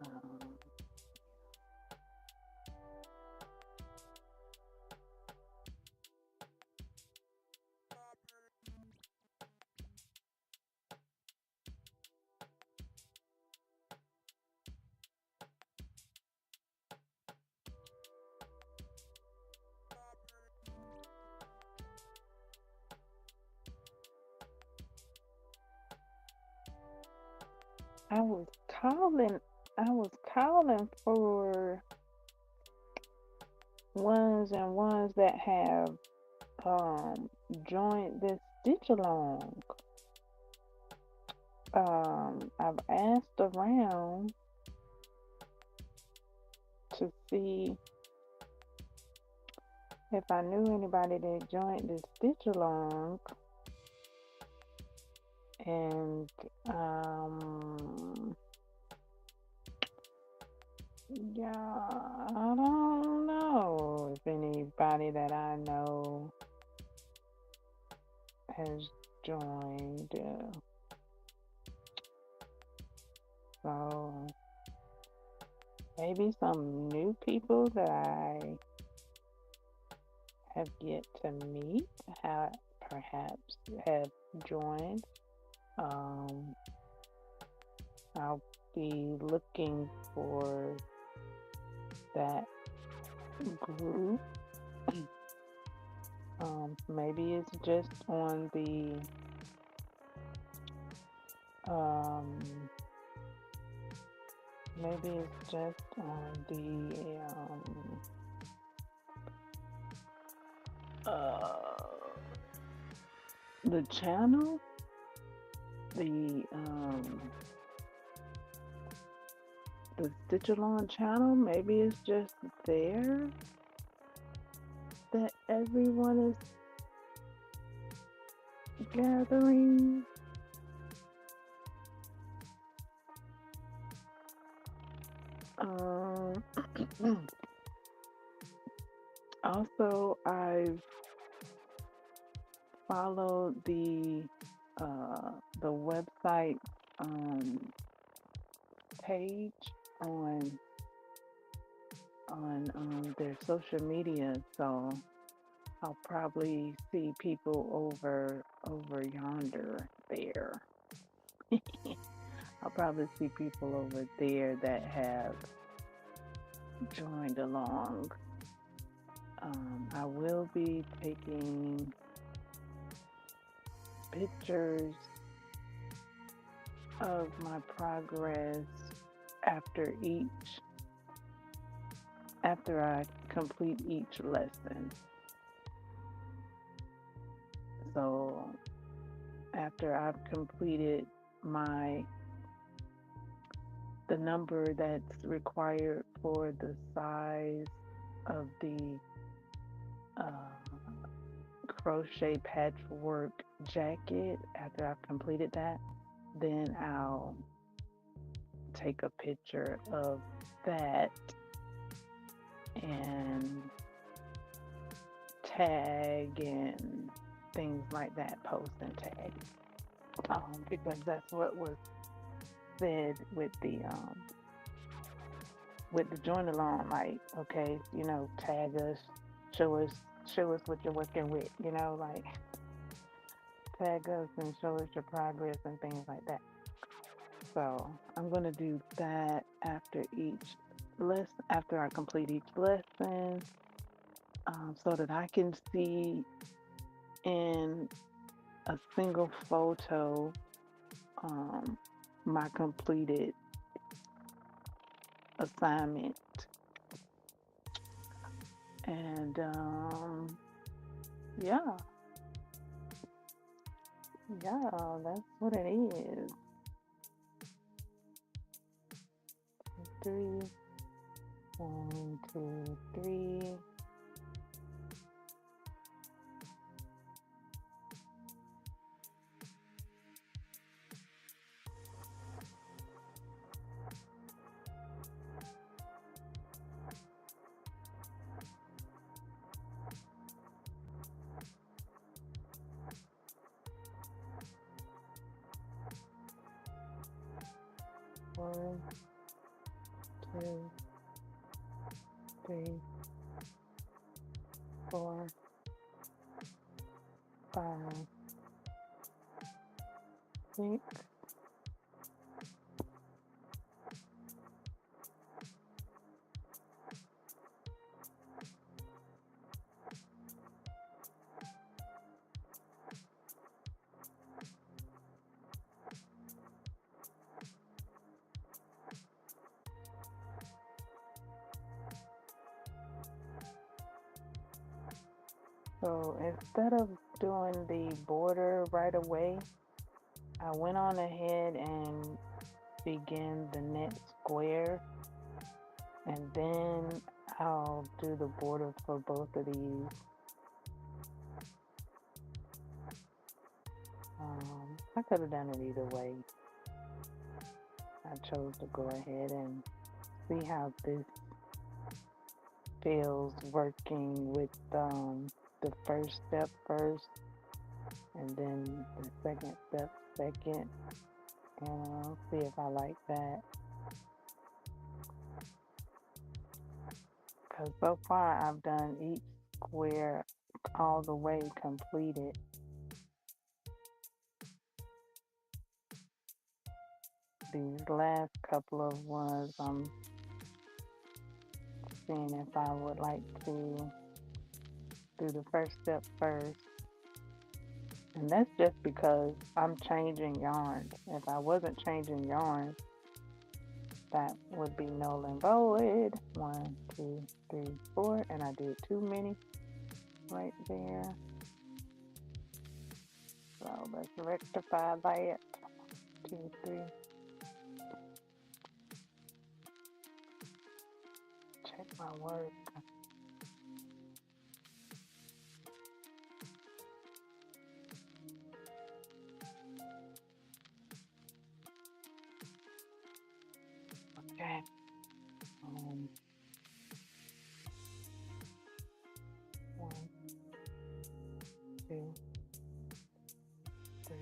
Um, I was calling. I was calling for ones that have joined this stitch along. I've asked around to see if I knew anybody that joined this stitch along, and yeah, I don't know if anybody that I know has joined. So maybe some new people that I have yet to meet have perhaps have joined. I'll be looking for that group. Maybe it's just on the maybe it's just on the channel, the Stitch Along channel. Maybe it's just there. that everyone is gathering. Um, Also, I've followed the website page on their social media, so I'll probably see people over yonder there. I'll probably see people over there that have joined along. I will be taking pictures of my progress after I complete each lesson. So after I've completed the number that's required for the size of the crochet patchwork jacket, after I've completed that, then I'll take a picture of that and tag and things like that, post and tag, because that's what was said with the join along, like, okay, tag us, show us what you're working with, like tag us and show us your progress and things like that. So I'm gonna do that after I complete each lesson, so that I can see in a single photo my completed assignment. And yeah, that's what it is. 3, 1, 2, 3. One, 2, 3, 4, 5, 6. So instead of doing the border right away, I went on ahead and began the next square, and then I'll do the border for both of these. I could have done it either way. I chose to go ahead and see how this feels, working with the first step first, and then the second step second, and I'll see if I like that. Because so far I've done each square all the way completed. These last couple of ones, I'm seeing if I would like to do the first step first. And that's just because I'm changing yarns. If I wasn't changing yarns, that would be null and void. 1, 2, 3, 4, and I did too many right there. So let's rectify that. 2, 3. Check my work. Okay. Um, 1, 2, 3.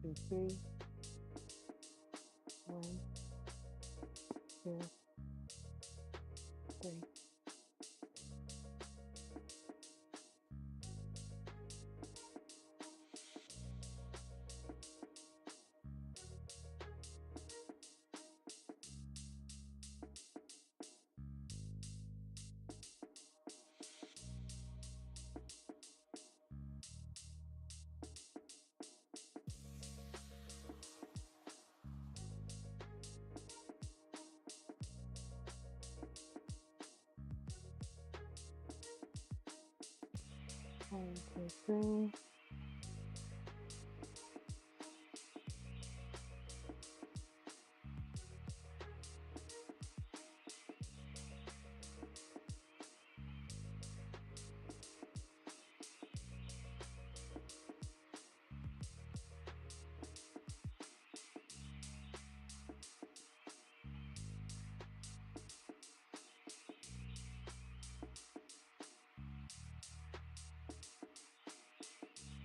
1, 2, 3. 1, 2, 3. 1, 2, 3.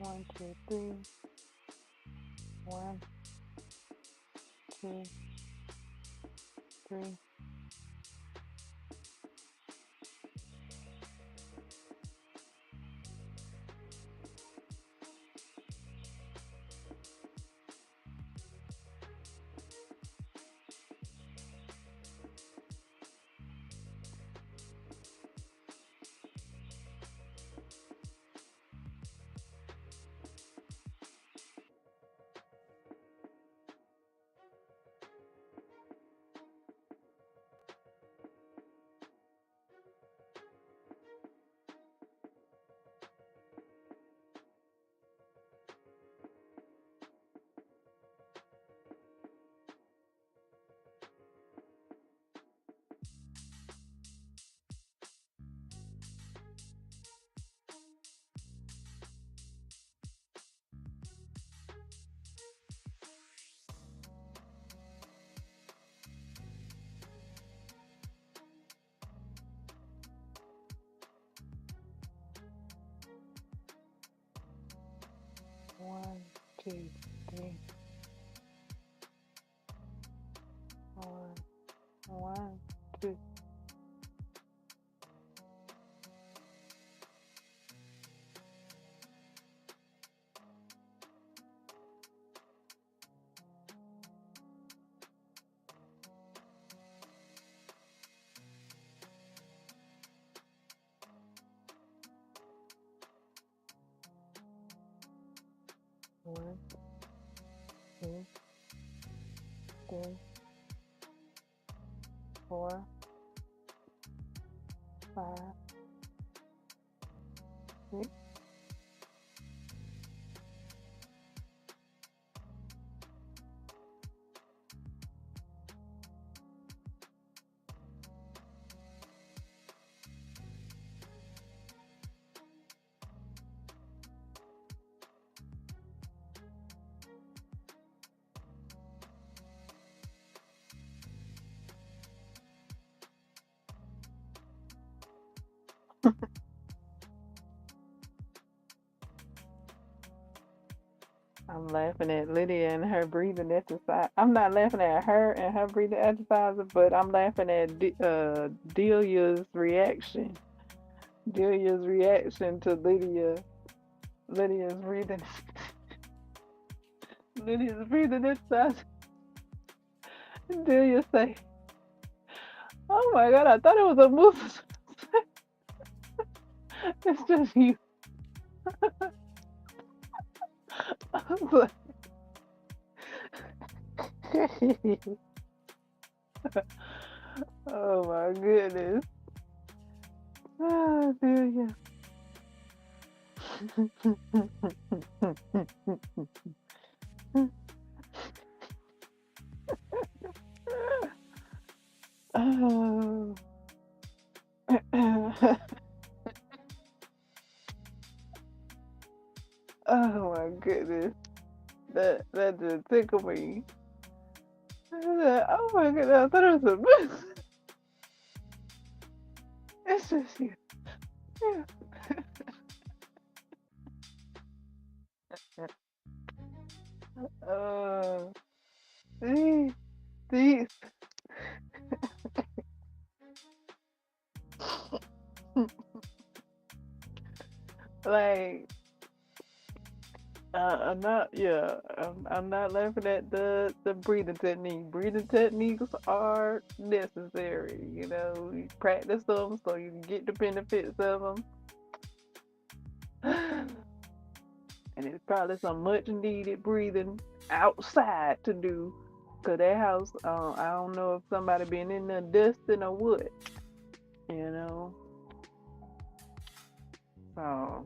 1, 2, 3. 1, 2, 3. 1, 2, 3. 1, 1, 2. 1, 2, 3, 4, 5, 6. I'm laughing at Lydia and her breathing exercise. I'm not laughing at her and her breathing exercises, but I'm laughing at Delia's reaction. Delia's reaction to Lydia Lydia's breathing. Lydia's breathing inside. Delia say, "Oh my God, I thought it was a moose." It's just you. I was like, oh my goodness. Oh, Delia. Oh. Oh my goodness. That just tickled me. I said, oh my goodness, I thought it was a moose. It's just you. Uh, see, see, like, I'm not, yeah, I'm not laughing at the breathing technique. Breathing techniques are necessary, you practice them so you can get the benefits of them. And it's probably some much needed breathing outside to do. Cause that house, I don't know if somebody been in there dusting or what, you know. So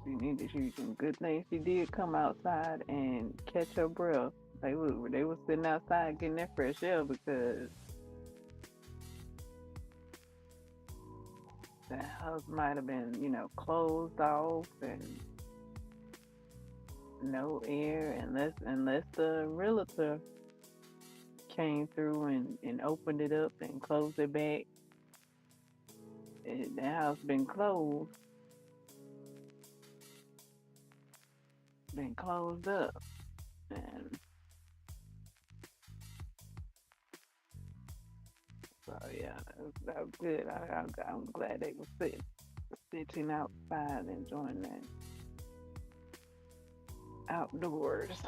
she some good things. She did come outside and catch her breath. They were sitting outside getting that fresh air because the house might have been, closed off and no air unless the realtor came through and opened it up and closed it back. The house been closed up, and so yeah, that was good. I'm glad they were sitting outside enjoying that outdoors.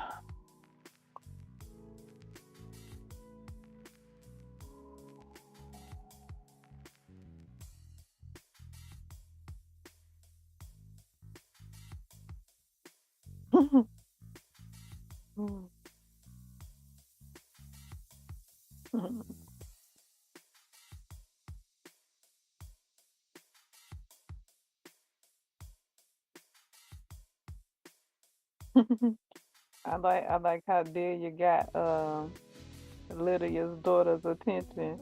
I like how dear you got Lydia's daughter's attention.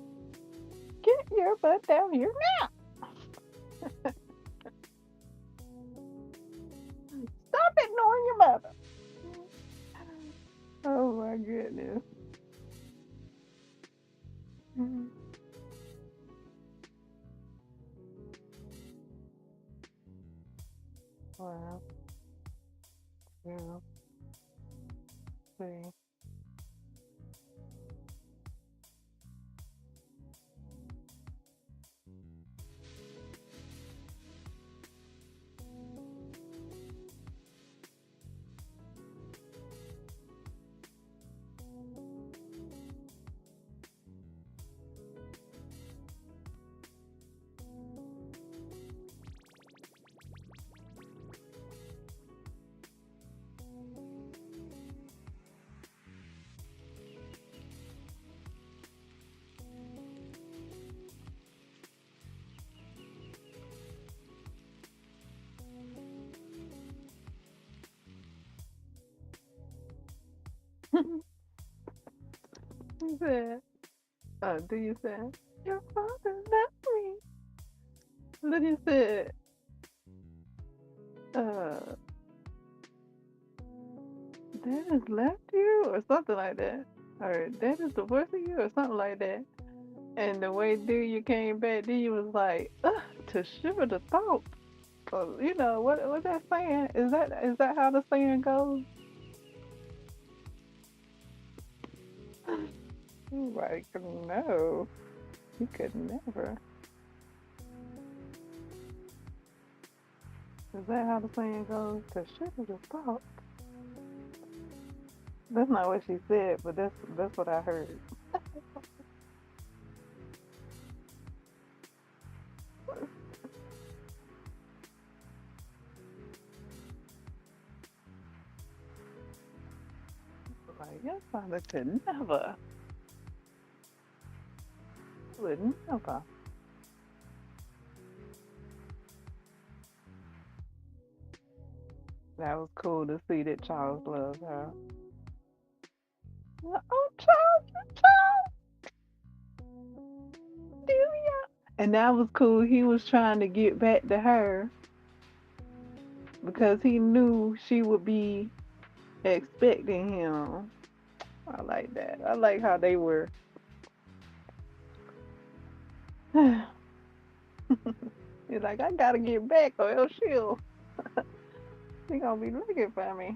Get your butt down here now. Stop ignoring your mother. Oh my goodness. Wow. Yeah. See. He said, do you say, your father left me? Lydia said, uh, Dad has left you? Or something like that. Or Dad is divorcing you? Or something like that. And the way Delia came back, Delia was like, ugh, to shiver the thought. What that saying? Is that how the saying goes? Like, no, he could never. Is that how the saying goes? Cause shit is a thought. That's not what she said, but that's what I heard. Like your father could never, would never. That was cool to see that Charles loved her. Oh, Charles, Delia. And that was cool. He was trying to get back to her because he knew she would be expecting him. I like that. I like how they were. He's like, I gotta get back or else she gonna be looking for me.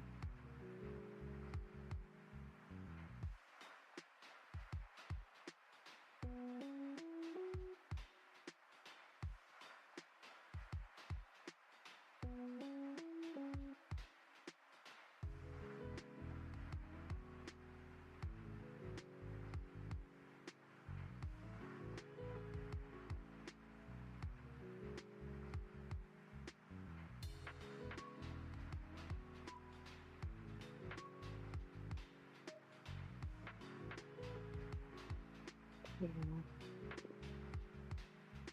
Mhm.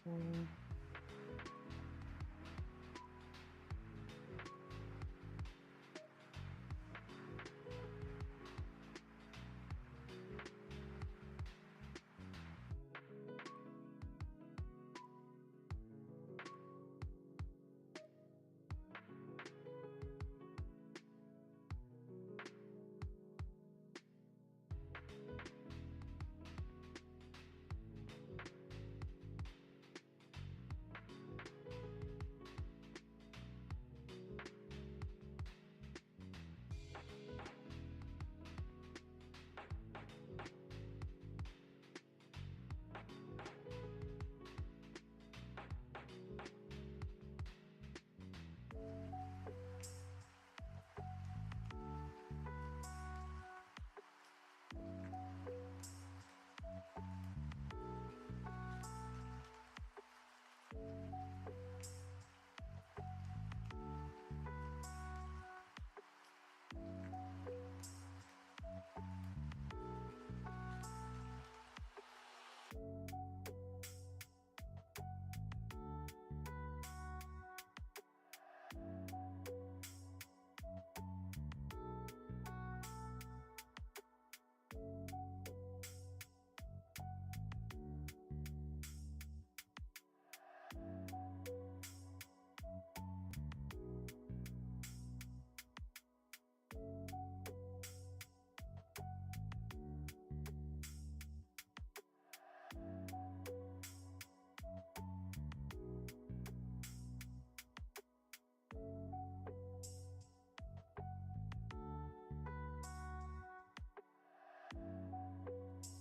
Mhm.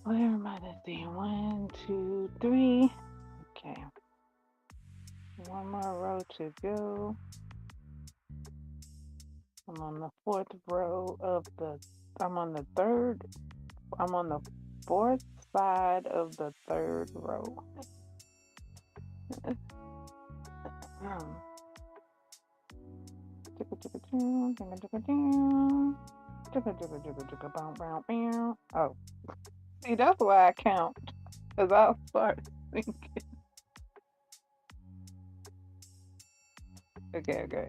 Where am I? Let's see. 1, 2, 3. Okay. One more row to go. I'm on the fourth row of the. I'm on the third. I'm on the fourth side of the third row. Oh, see, that's why I count, because I'll start thinking. Okay, okay.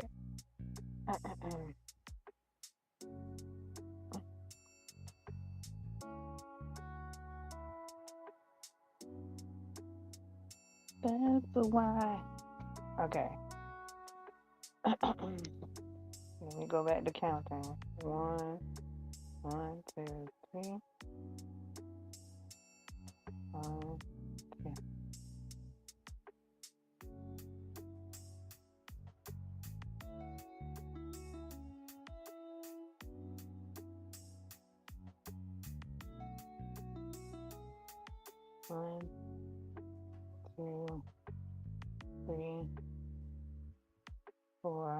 That's why. Okay. Let me go back to counting. One, 2, 3. 1, 2. 1, 2, 3, 4,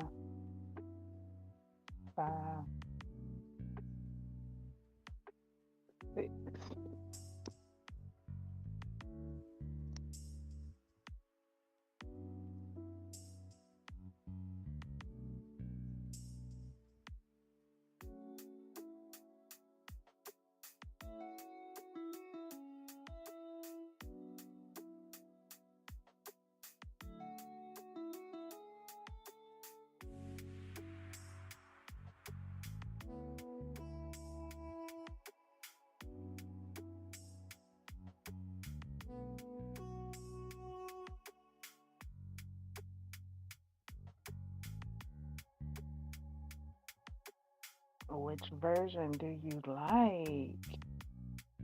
Which version do you like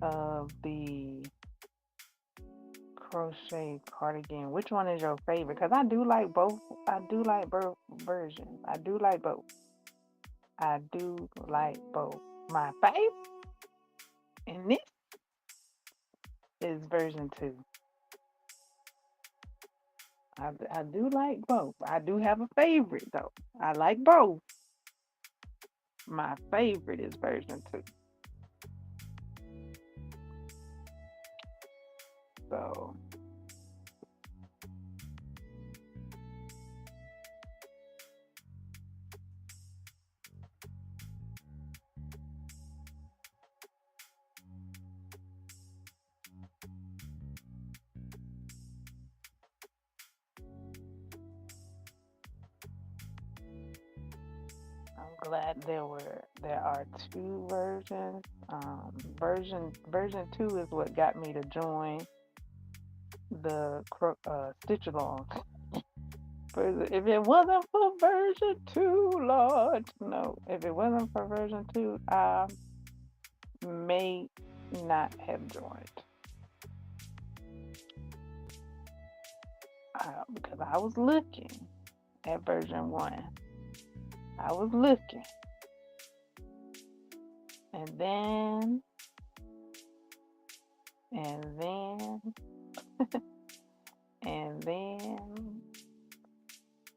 of the crochet cardigan? Which one is your favorite? Because I do like both. I do like both versions. I do like both. I do like both. My favorite in this is version 2. I do like both. I do have a favorite though. I like both. My favorite is version 2. So I'm glad there are 2 versions. Version 2 is what got me to join the stitch along. If it wasn't for version 2, Lord, no. If it wasn't for version 2, I may not have joined. Because I was looking at version 1. I was looking. And then, and then, and then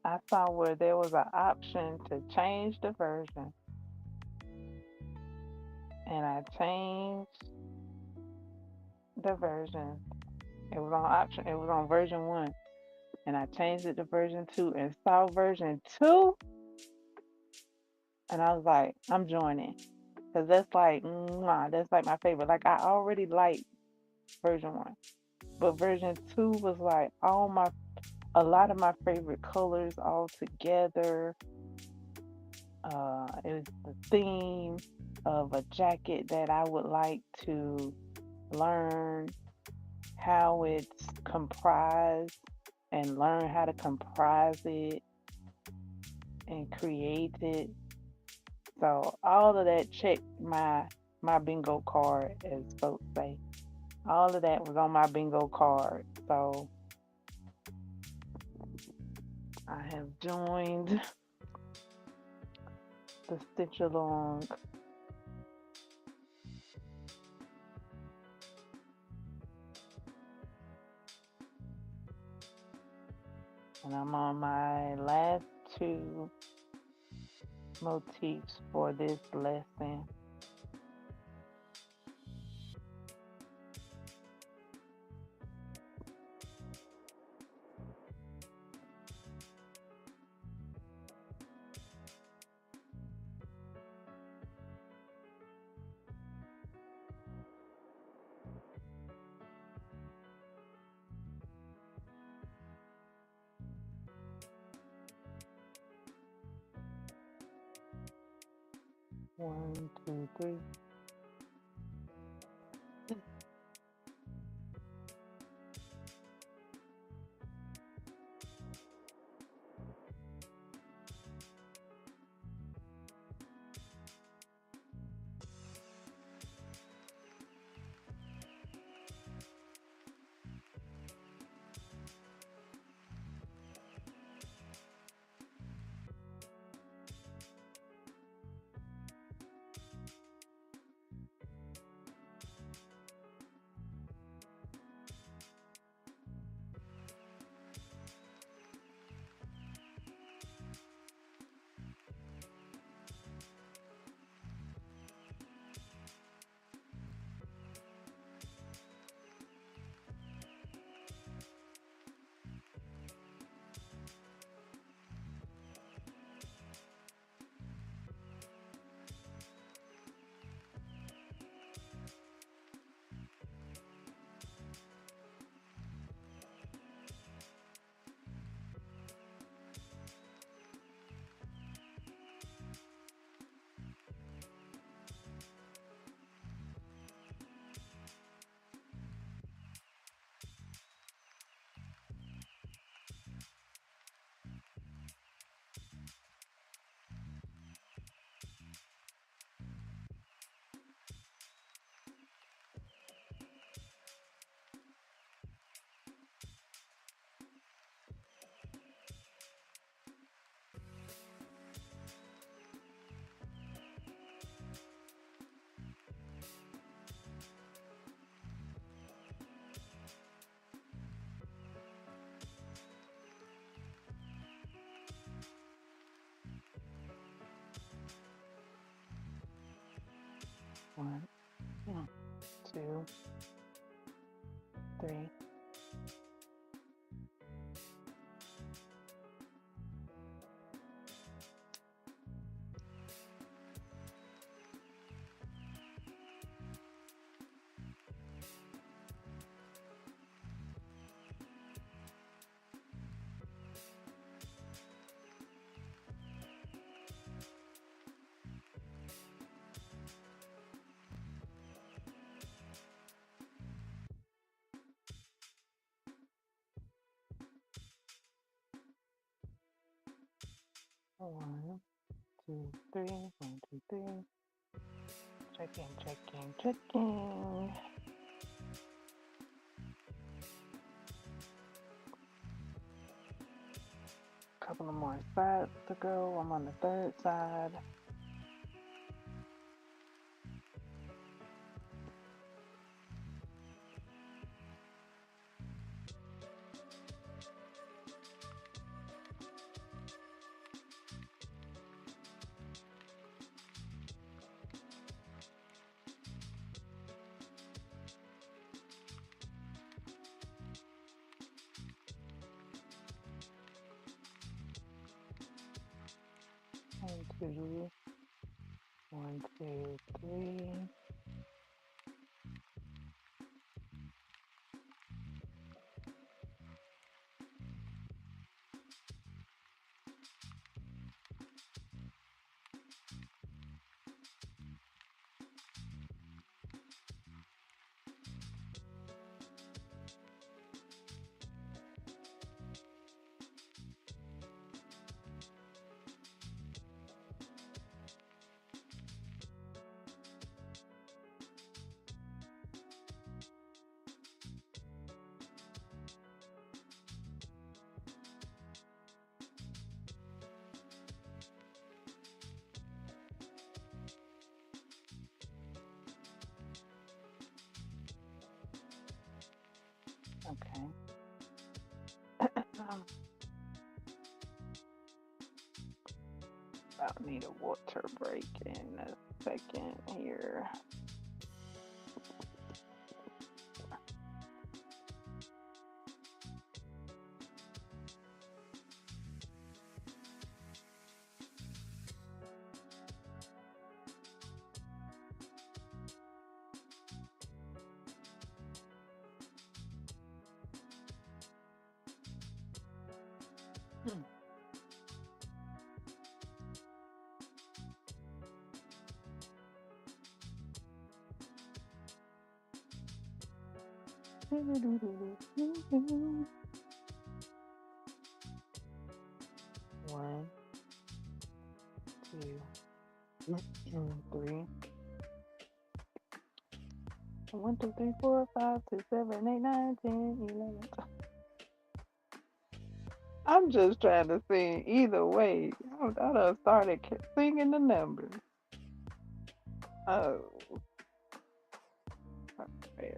I saw where there was an option to change the version. And I changed the version. It was on option. It was on version 1. And I changed it to version 2 and saw version 2. And I was like, I'm joining. Because that's like, that's like my favorite. Like, I already like version 1. But version 2 was like a lot of my favorite colors all together. It was the theme of a jacket that I would like to learn how it's comprised and learn how to comprise it and create it. So all of that checked my bingo card, as folks say. All of that was on my bingo card. So I have joined the stitch along. And I'm on my last 2 motifs for this lesson. One, two, three. 1, 2, 3. 1, 2, 3. 1, 2, 3. Checking, checking, checking. Couple of more sides to go. I'm on the third side. One, two, 1, 2, 3. Okay. I'll need a water break in a second here. One, two, 3. 1, 2, 3, 4, 5, 6, 7, 8, 9, 10, 11. I'm just trying to sing either way. I done started singing the numbers. Oh, man.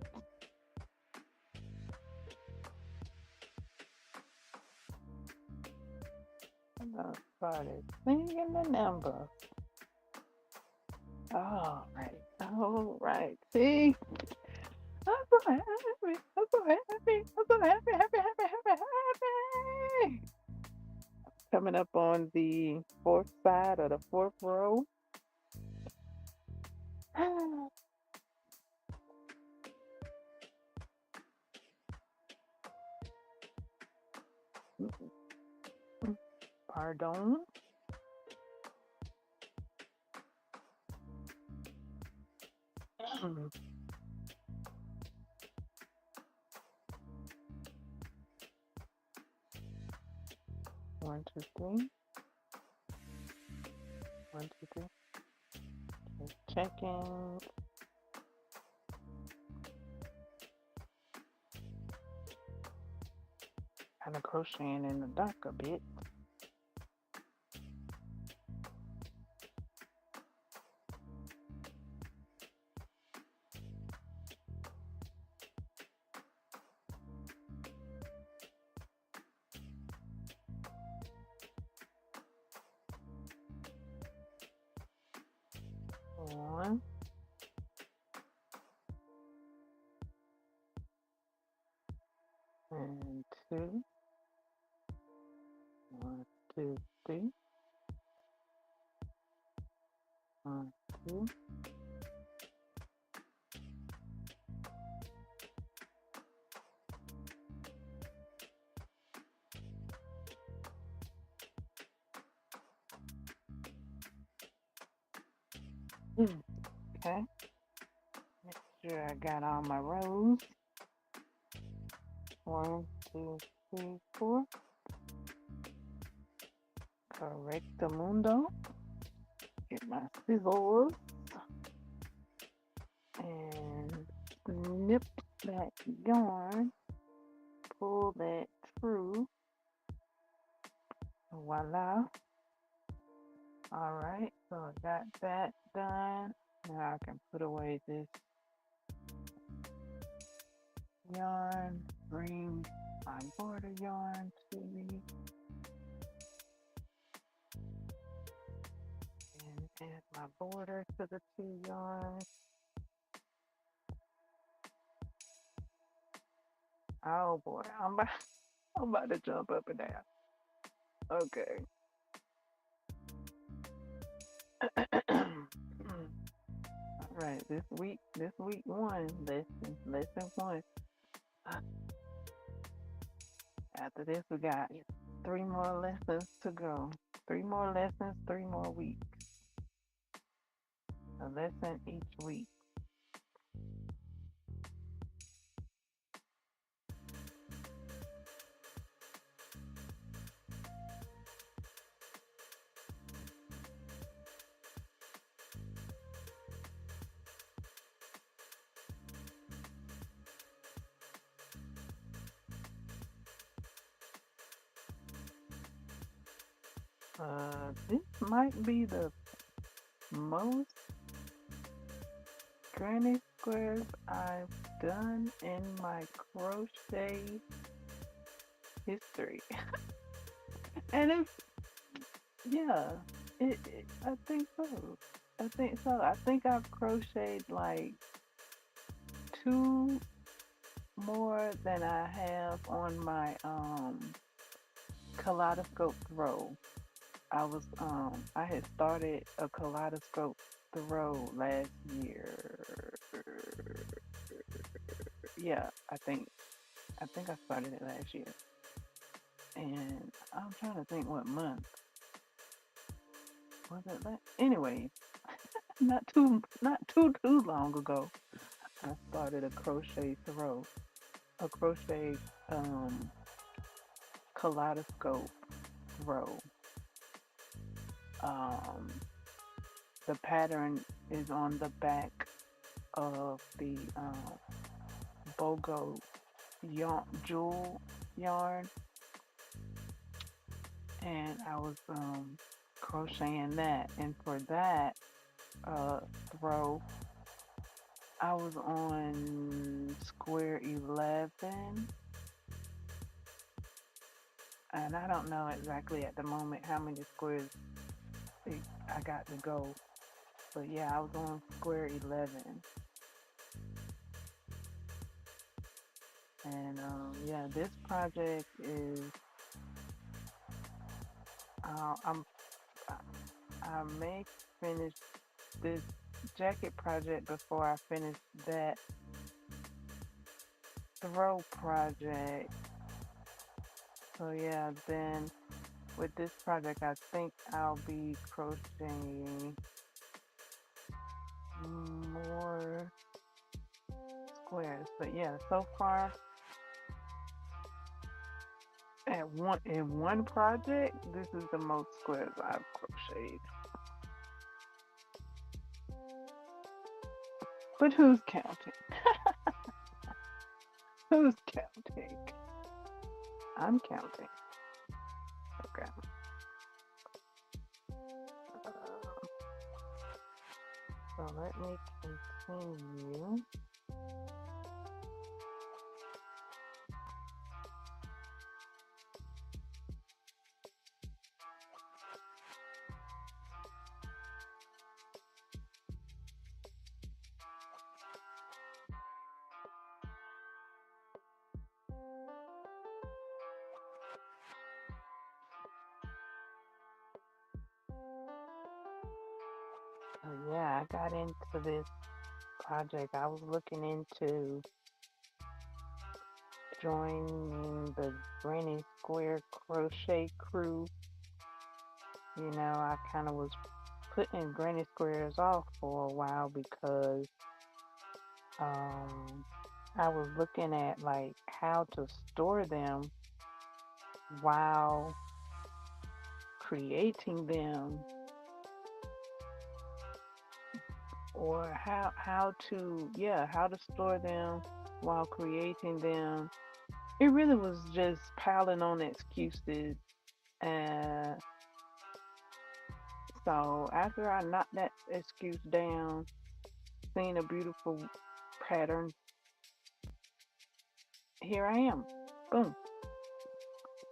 I done started singing the numbers. All right. All right. See? I'm so happy. I'm so happy. I'm so happy, happy, happy, happy, happy. Coming up on the fourth side of the fourth row. Pardon. One, two, 3. 1, 2, 3. Just checking. Kind of crocheting in the dark a bit. One, Okay, make sure I got all my rows. 1, 2, 3, 4. Correcto mundo. Get my scissors and snip that yarn. Pull that through. Voila. Alright, so I got that done. Now I can put away this yarn. Bring my border yarn to me. And add my border to the 2 yarns. Oh boy, I'm about to jump up and down. Okay. Alright, this week 1, lesson 1. After this, we got 3 more lessons to go. 3 more lessons, 3 more weeks. A lesson each week. This might be the most granny squares I've done in my crochet history. And it's, yeah, I think so. I think I've crocheted like 2 more than I have on my kaleidoscope throw. I had started a kaleidoscope throw last year. Yeah, I think I started it last year. And I'm trying to think what month. Was it last? Anyway, not too long ago, I started a crochet throw. A crochet um kaleidoscope throw. Um the pattern is on the back of the BOGO jewel yarn, and I was crocheting that, and for that throw I was on square 11, and I don't know exactly at the moment how many squares I got to go, but yeah, I was on square 11. And yeah, this project is I'm I may finish this jacket project before I finish that throw project. So yeah, then with this project, I think I'll be crocheting more squares. But yeah, so far in one project, this is the most squares I've crocheted. But who's counting? Who's counting? I'm counting. Okay. So let me continue. So yeah, I got into this project. I was looking into joining the Granny Square Crochet crew. You know, I kind of was putting granny squares off for a while because um, I was looking at like how to store them while creating them, or how to store them while creating them. It really was just piling on excuses. And so after I knocked that excuse down, seen a beautiful pattern, here I am. Boom.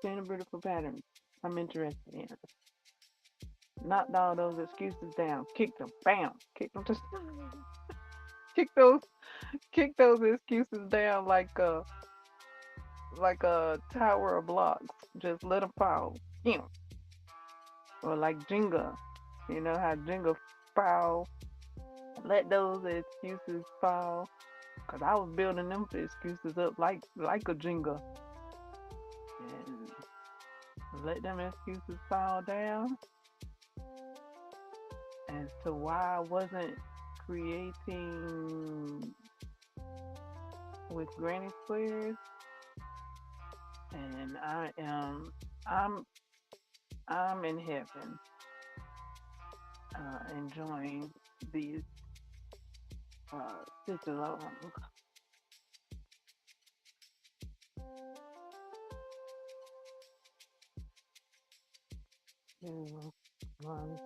Seen a beautiful pattern I'm interested in. Knocked all those excuses down. Kicked them. Bam. Kicked them to kick those kick those excuses down like a tower of blocks. Just let them fall. Or like Jenga. You know how Jenga fall? Let those excuses fall. Cause I was building them excuses up like a Jenga. And let them excuses fall down as to why I wasn't creating with granny squares. And I'm in heaven, enjoying these stitches along. 2, 1,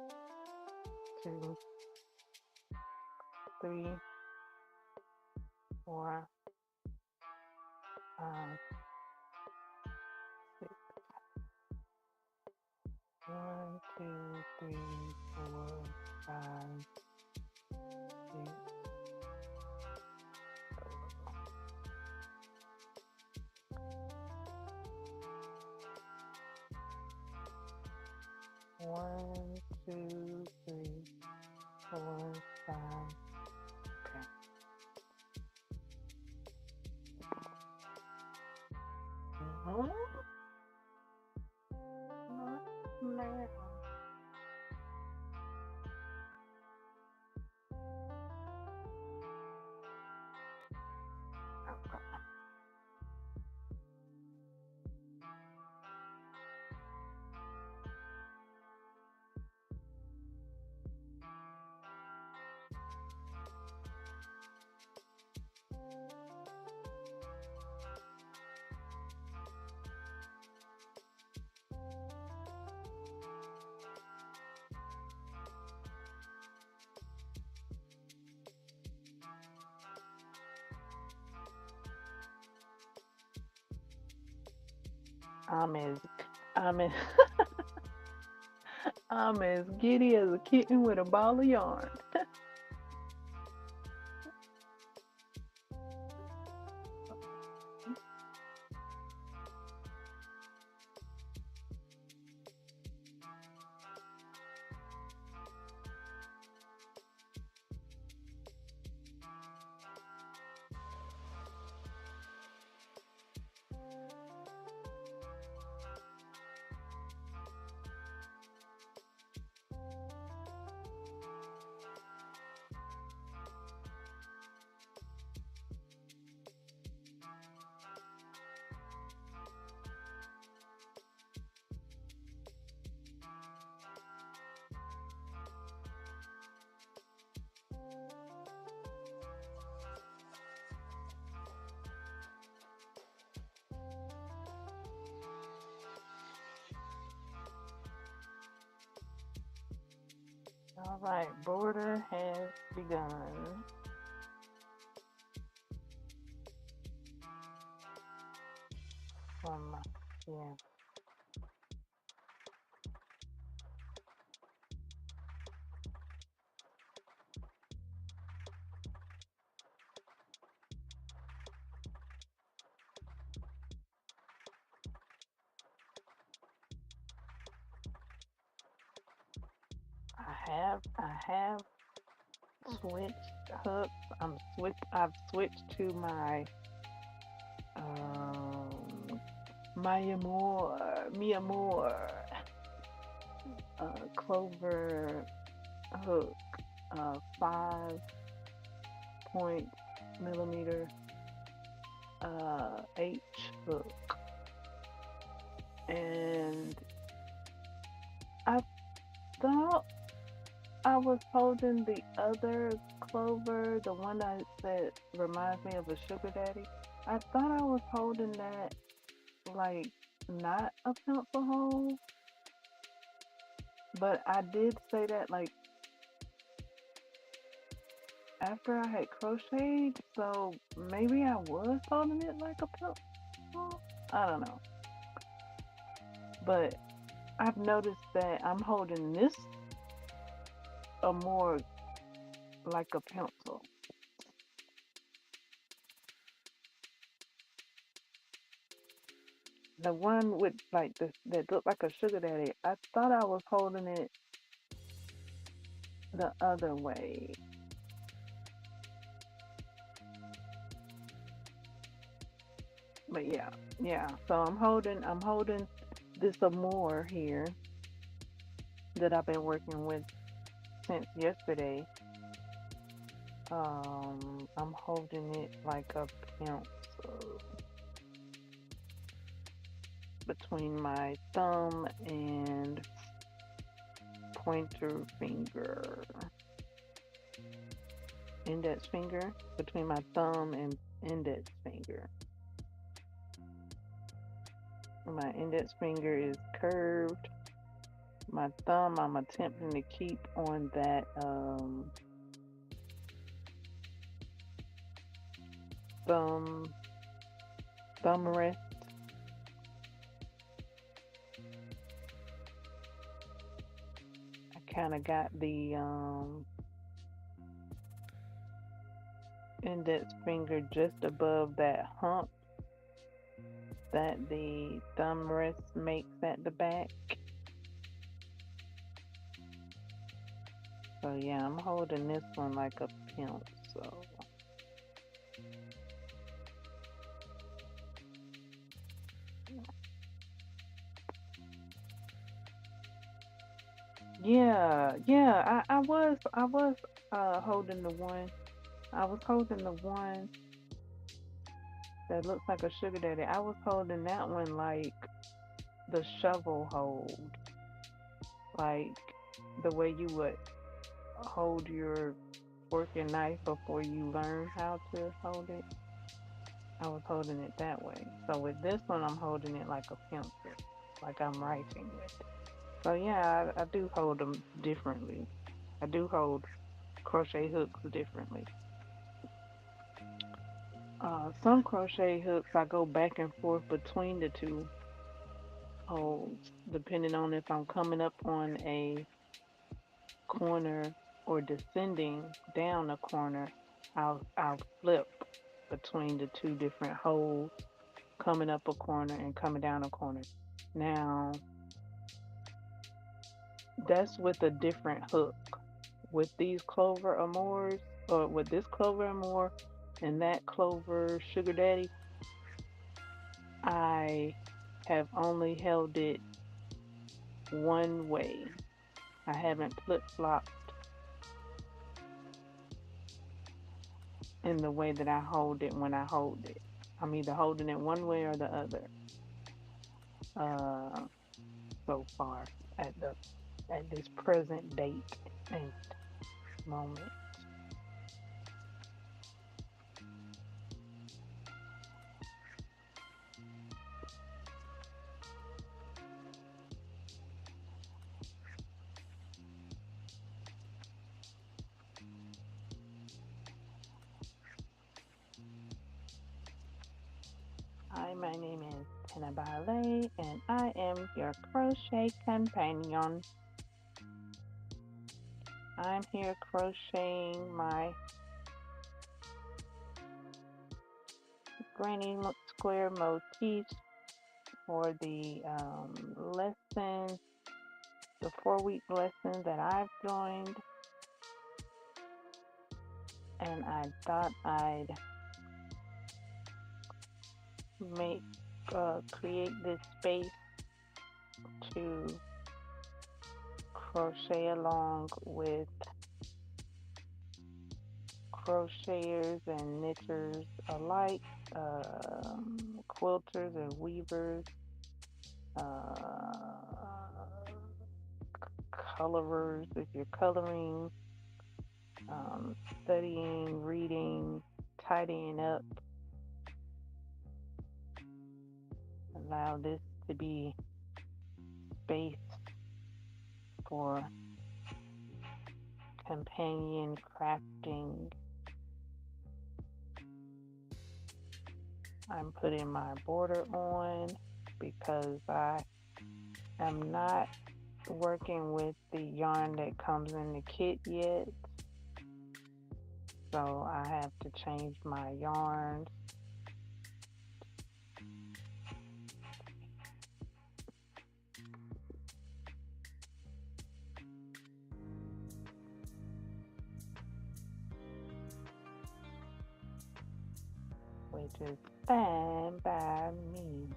2, 3, 4, 5, 6. 1, 2, 3, 4, 5, 6. 1, 2, 3, 4, 5. Okay. No, not now. I'm as I'm as I'm as giddy as a kitten with a ball of yarn. All right, border has begun. Yeah. I have switched hooks. I've switched to my my amour, mi amor, clover hook, 5 point millimeter H hook, and I thought I was holding the other clover, the one that said reminds me of a sugar daddy. I thought I was holding that like not a pencil hold, but I did say that like after I had crocheted, so maybe I was holding it like a pencil. I don't know, but I've noticed that I'm holding this a more like a pencil. The one with like this that looked like a sugar daddy, I thought I was holding it the other way. But yeah, yeah. So I'm holding this more here that I've been working with since yesterday. I'm holding it like a pencil between my thumb and pointer finger, index finger, between my thumb and index finger. My index finger is curved. My thumb, I'm attempting to keep on that thumb thumb rest. I kind of got the index finger just above that hump that the thumb rest makes at the back. So yeah, I'm holding this one like a pencil. Yeah, yeah. I was holding the one. I was holding the one that looks like a sugar daddy. I was holding that one like the shovel hold, like the way you would hold your fork and knife before you learn how to hold it. I was holding it that way. So with this one, I'm holding it like a pencil, like I'm writing with. So yeah, I do hold them differently. I do hold crochet hooks differently. Some crochet hooks I go back and forth between the two holds, depending on if I'm coming up on a corner or descending down a corner. I'll flip between the two different holds, coming up a corner and coming down a corner. Now that's with a different hook. With these clover amours, or with this clover amour and that clover sugar daddy, I have only held it one way. I haven't flip flopped in the way that I hold it when I hold it. I'm either holding it one way or the other. Uh, so far at the at this present date and moment. Hi, my name is Tina Ballet, and I am your crochet companion. I'm here crocheting my granny square motifs for the lesson, the 4-week lesson that I've joined, and I thought I'd make create this space to crochet along with crocheters and knitters alike, quilters and weavers, uh, colorers if you're coloring, studying, reading, tidying up. Allow this to be space for companion crafting. I'm putting my border on because I am not working with the yarn that comes in the kit yet. So I have to change my yarns. Which is fine by me.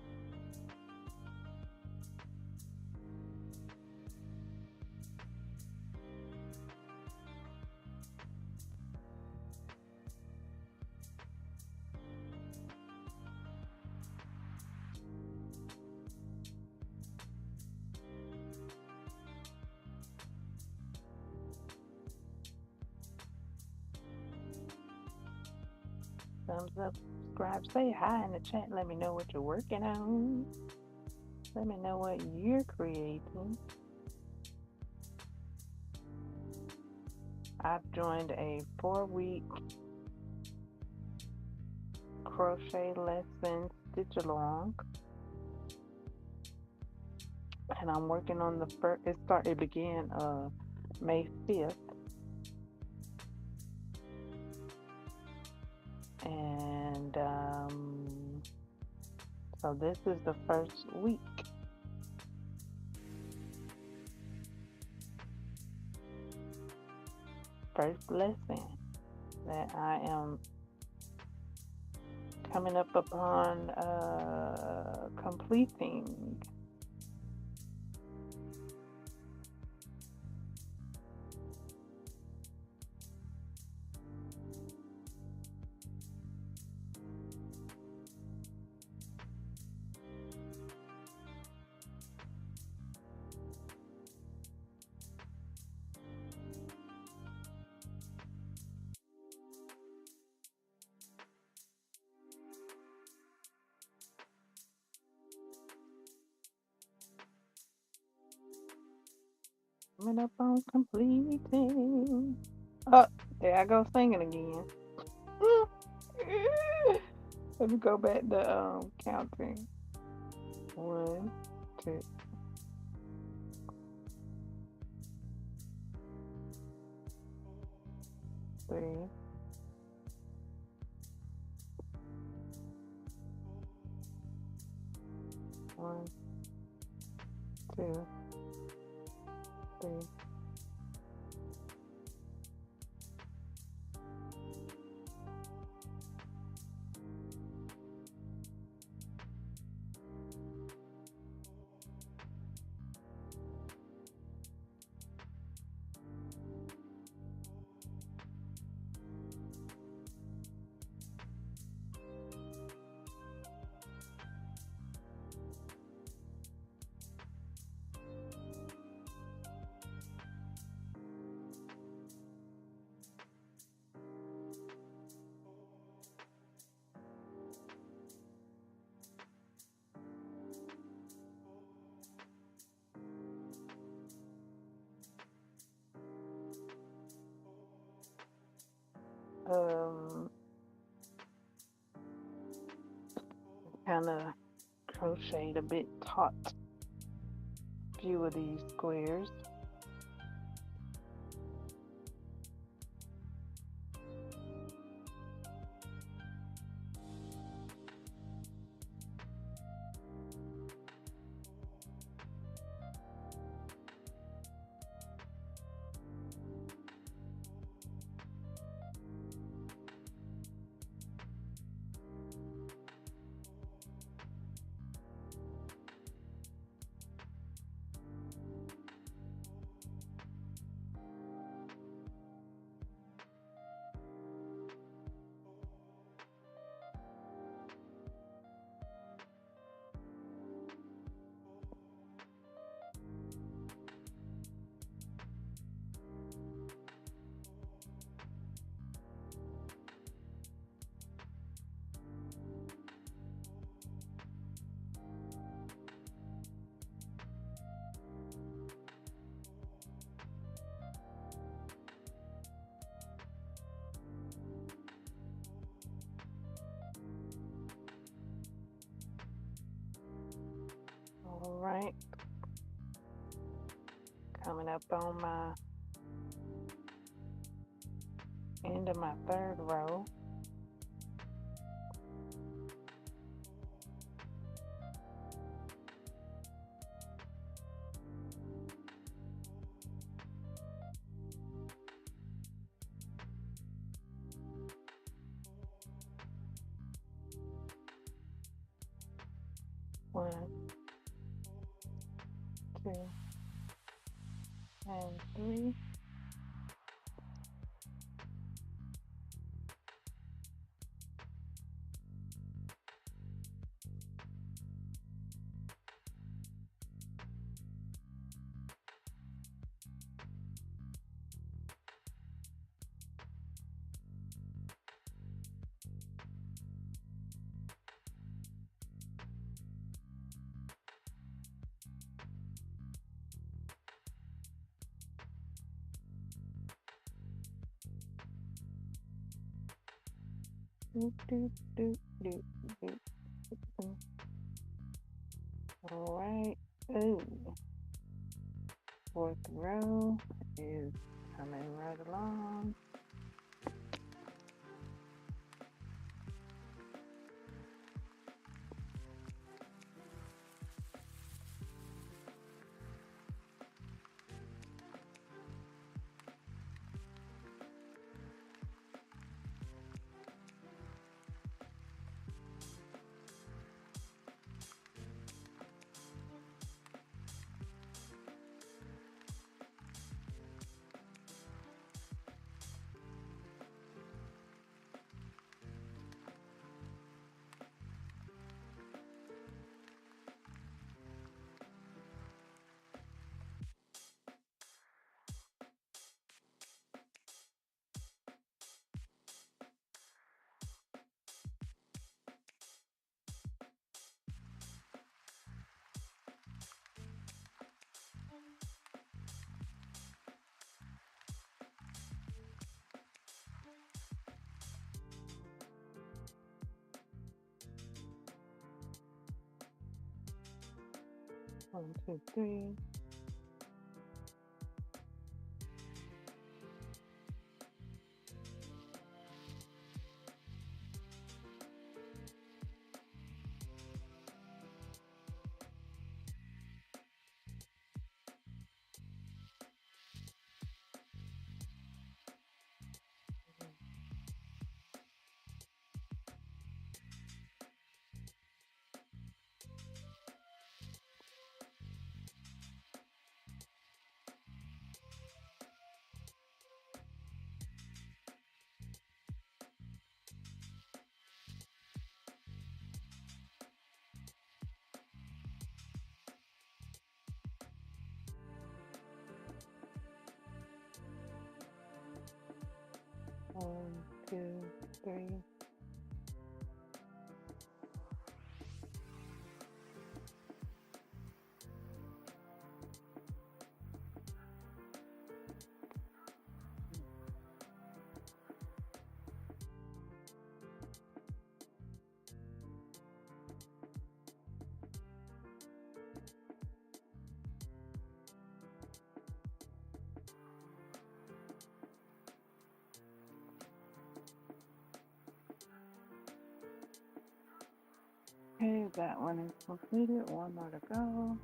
Thumbs up, subscribe, say hi in the chat. Let me know what you're working on. Let me know what you're creating. I've joined a 4-week crochet lesson stitch along, and I'm working on the first. It began May 5th, and so this is the first week. First lesson that I am coming up upon completing. Coming up on completing. Oh, there I go singing again. Let me go back to counting. 1, 2, 3, 1, 2, 3. Kind of crocheted a bit taut few of these squares. up on my end of my third row. One, two, and three. Do, do, do, do, do, do. All right. Ooh. Fourth row is coming right along. One, two, three. One, two, three. Okay, that one is completed. One more to go.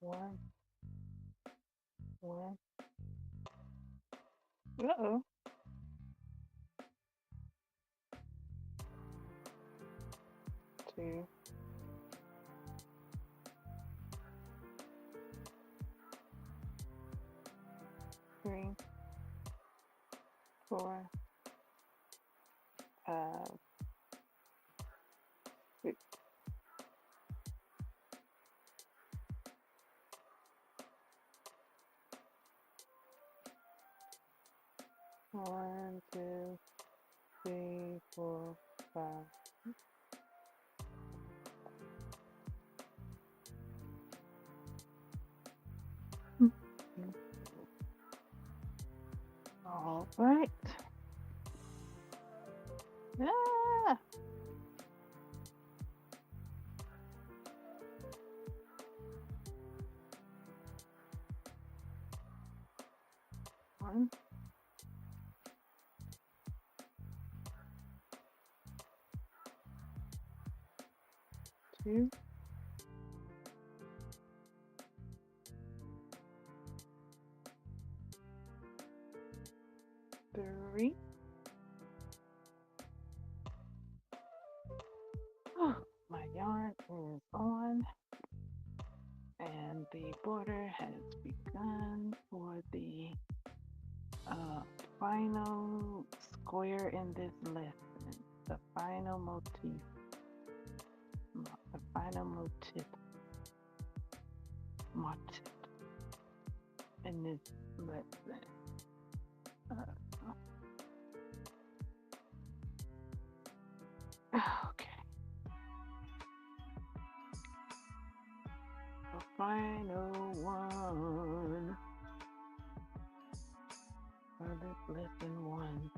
One, one. Uh-oh. 2, 3, 4, 5, 6. 1, 2, 3, 4, 5. All right. Ah! 1, 2, 3. Oh, my yarn is on, and the border has begun for the final square in this lesson. The final motif. The final motif in this lesson. Okay. The final one for this lesson 1.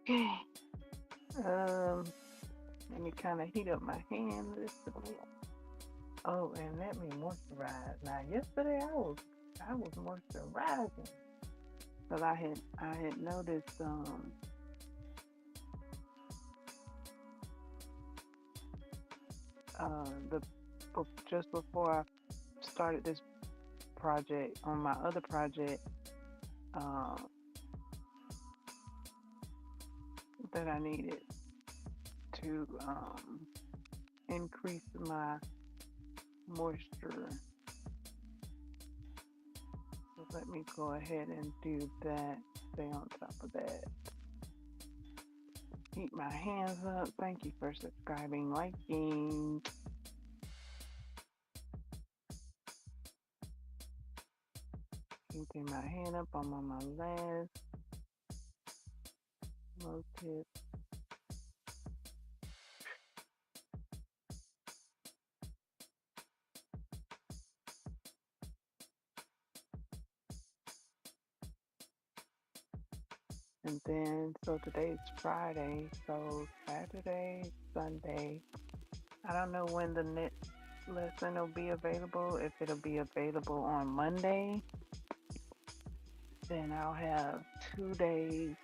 Okay. Let me kind of heat up my hand a little bit. Oh, and let me moisturize. Now, yesterday I was moisturizing, but I had noticed the just before I started this project on my other project that I needed to increase my moisture. So let me go ahead and do that. Stay on top of that. Heat my hands up. Thank you for subscribing, liking. Heating my hand up. I'm on my last motif. And then, so today's Friday, so Saturday, Sunday. I don't know when the next lesson will be available. If it'll be available on Monday, then I'll have 2 days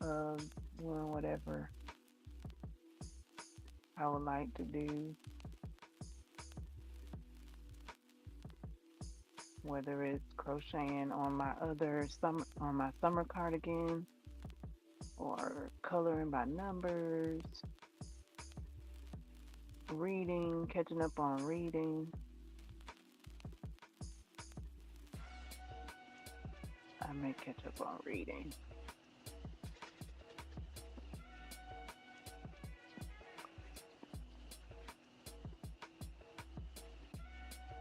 of doing whatever I would like to do, whether it's crocheting on my summer cardigan, or coloring by numbers, reading, catching up on reading. I may catch up on reading.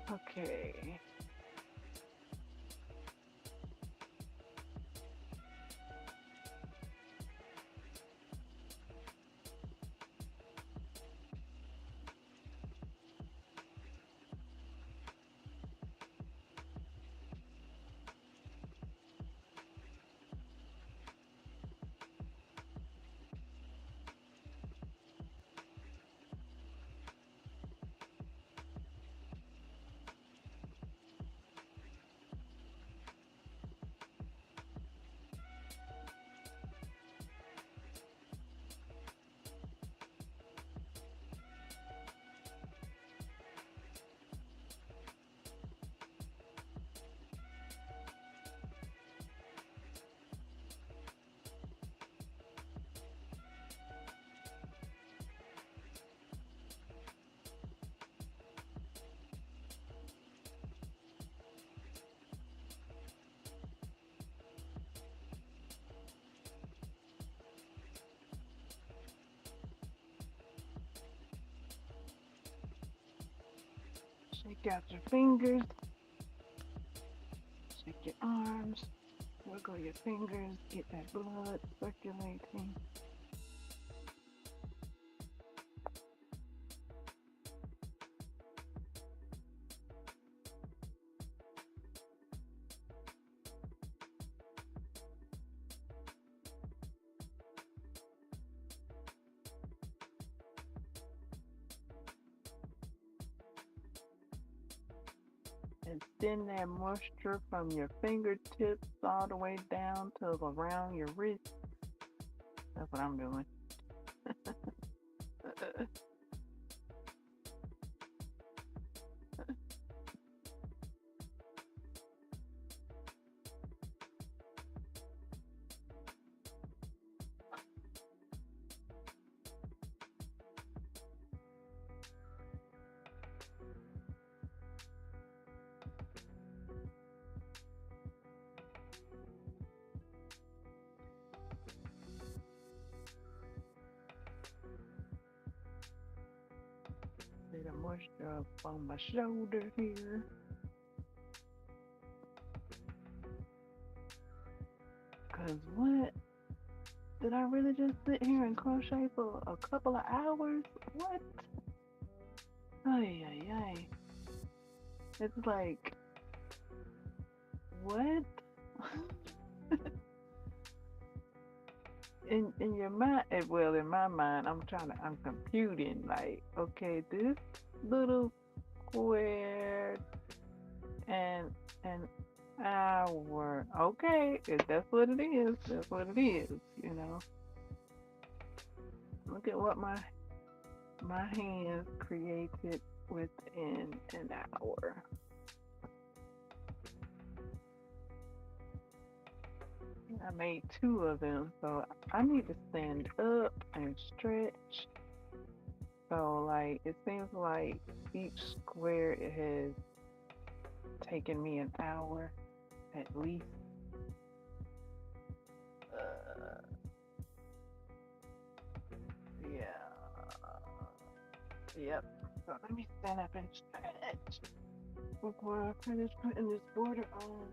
Okay. Shake out your fingers, shake your arms, wiggle your fingers, get that blood circulating. Extend that moisture from your fingertips all the way down to around your wrist. That's what I'm doing. Bit of moisture up on my shoulder here. Cause what? Did I really just sit here and crochet for a couple of hours? What? Ay, ay, ay. It's like, what? in your mind, well, in my mind, I'm computing, like, okay, this little square and an hour. Okay, if that's what it is, that's what it is, you know. Look at what my hands created within an hour. I made 2 of them, so I need to stand up and stretch. So, like, it seems like each square, it has taken me an hour at least. Yeah. Yep. So let me stand up and stretch before I finish putting this border on.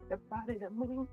The body to move.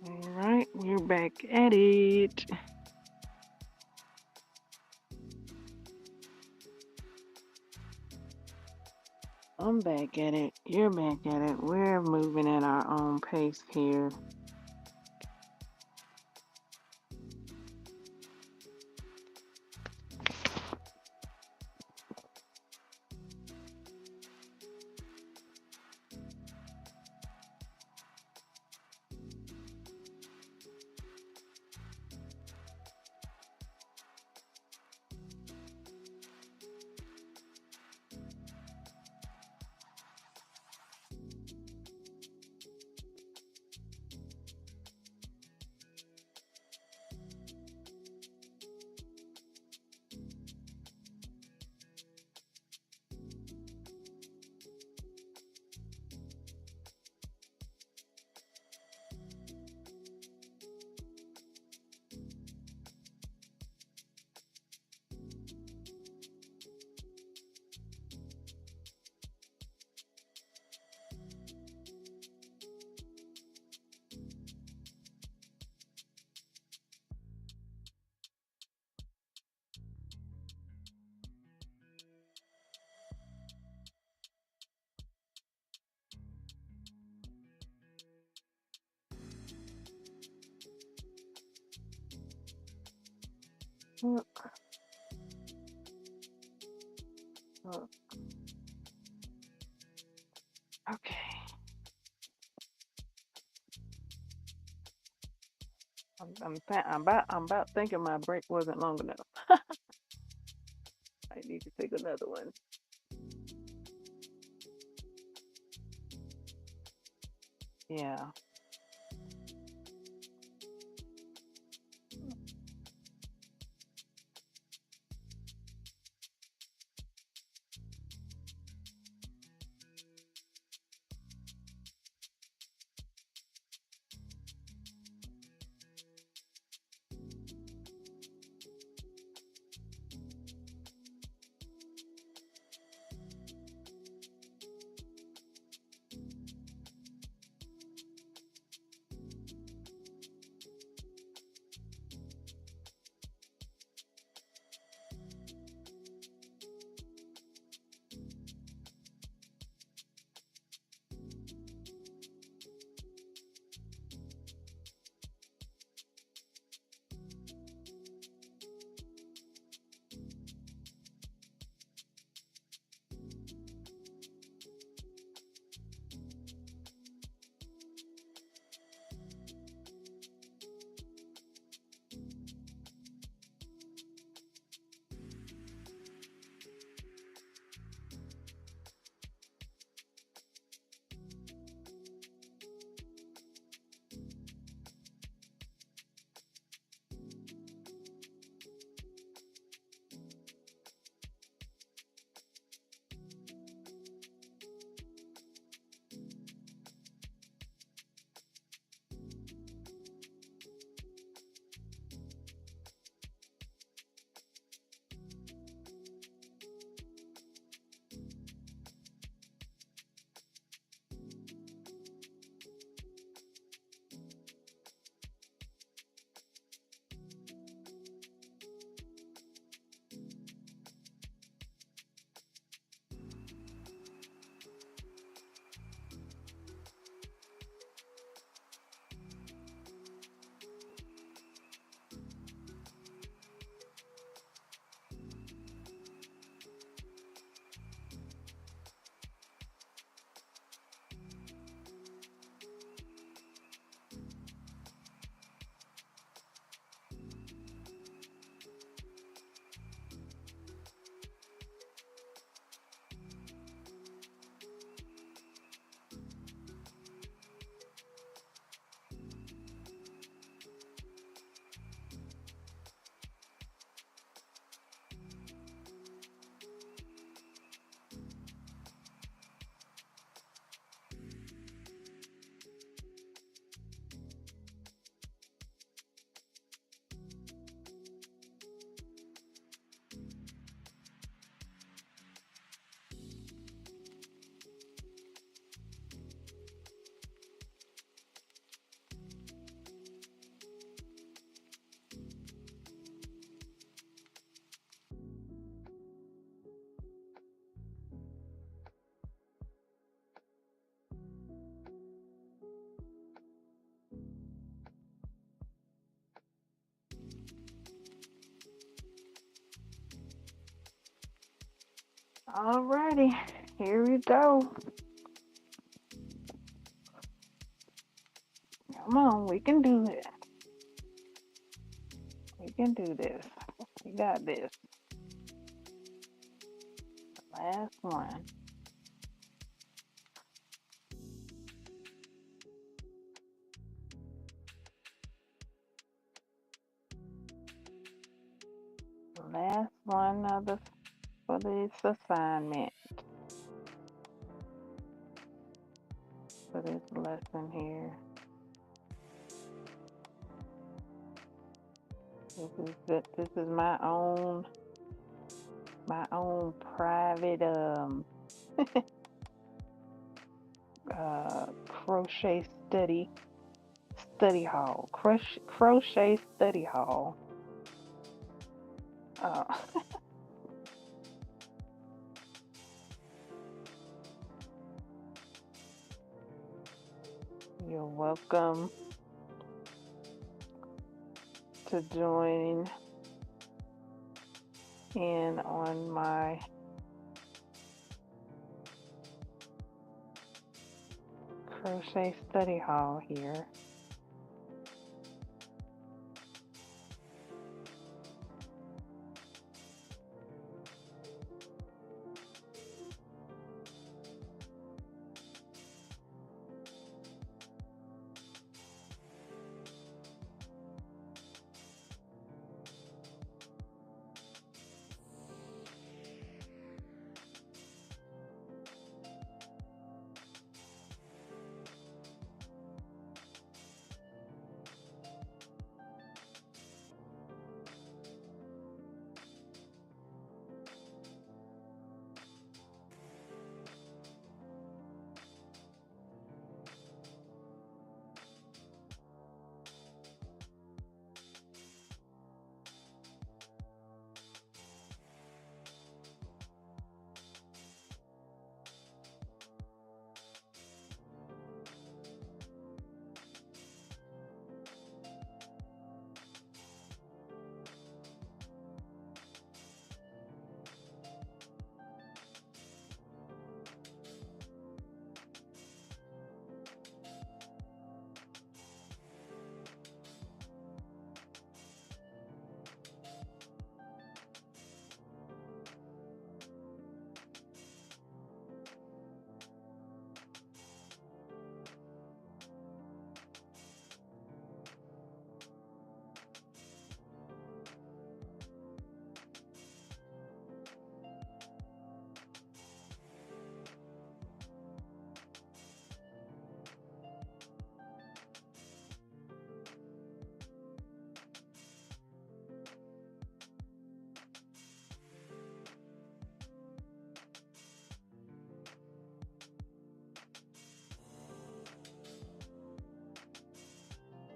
All right, we're back at it. I'm back at it. You're back at it. We're moving at our own pace here. Look, look. Okay. I'm about thinking my break wasn't long enough. I need to take another one. Yeah. Alrighty. Here we go. Come on, we can do it. We can do this. We got this. Last one. Last one of the for this assignment. For this lesson here. This is my own private crochet study hall. Crochet study hall. You're welcome to join in on my crochet study hall here.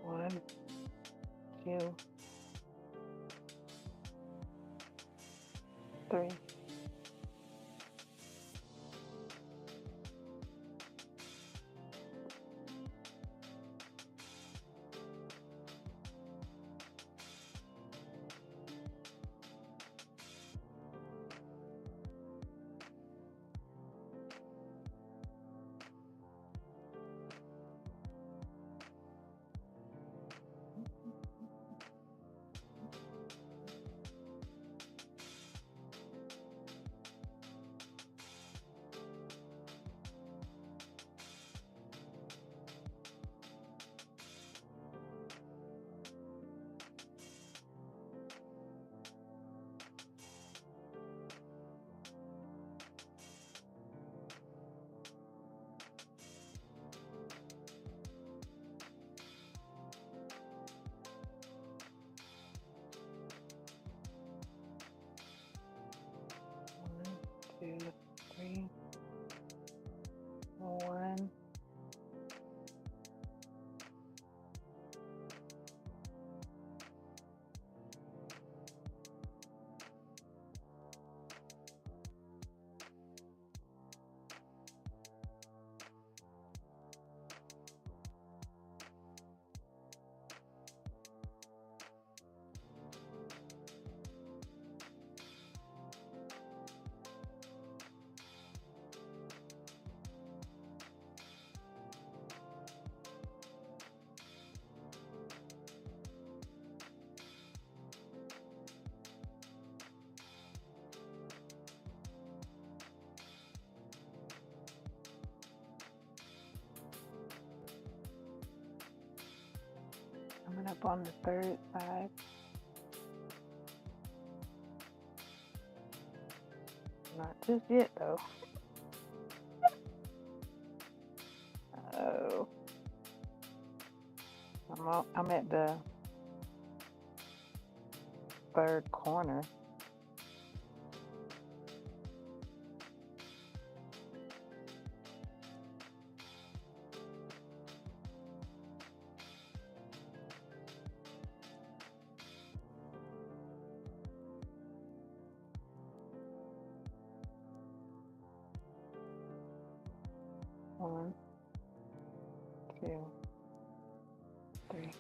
One, two, three. One, two, three. One. Coming up on the third side. Not just yet though. Oh, I'm at the third corner. One, two, three.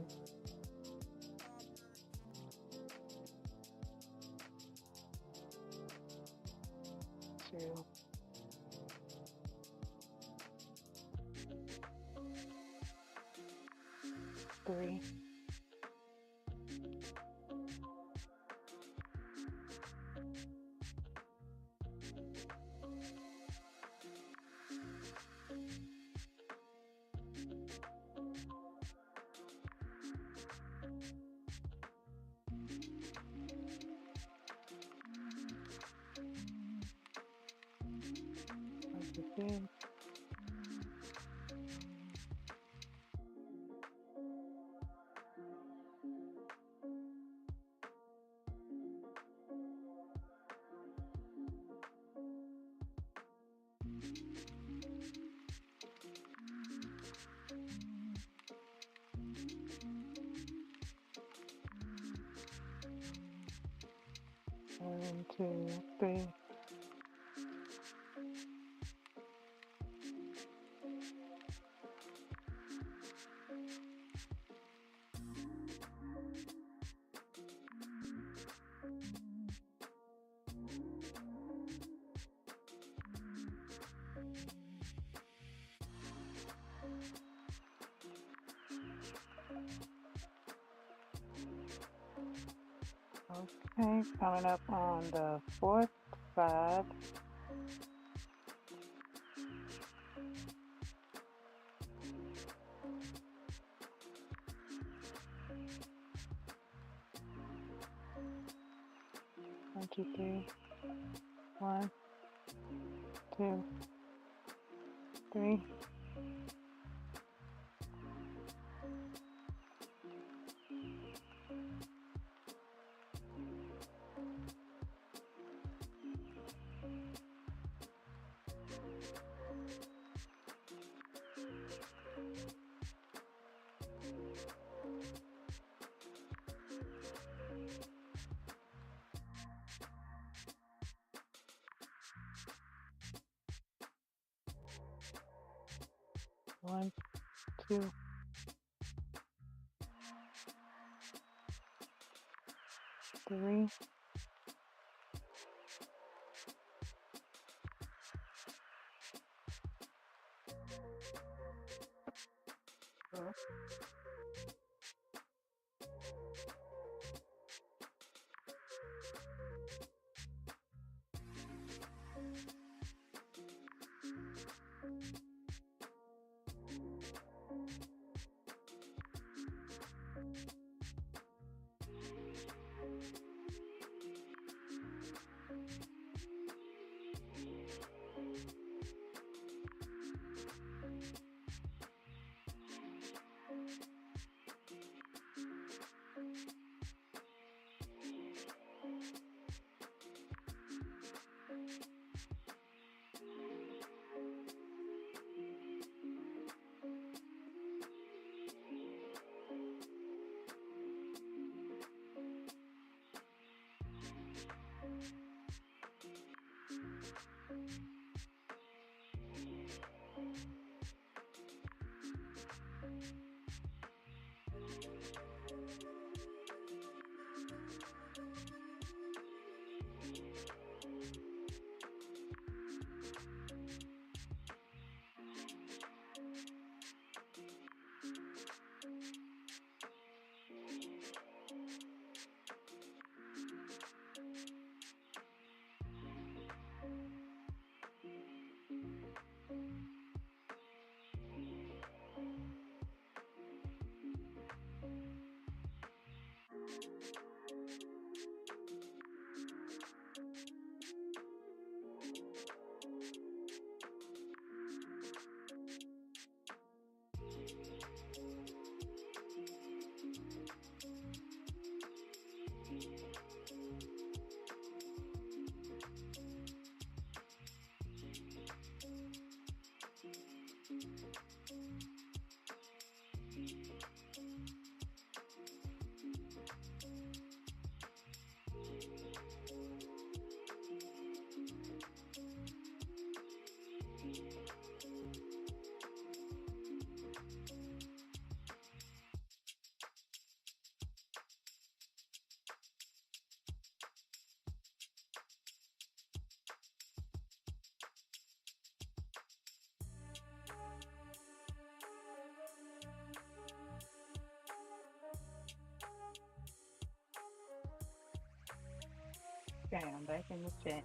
1, 2, 3, 2, 1, 2, 3. Okay, coming up on the 4th side. One, two, three. 1, 2, 3. 1, 2, 3. 4. Okay, I'm back in the chat.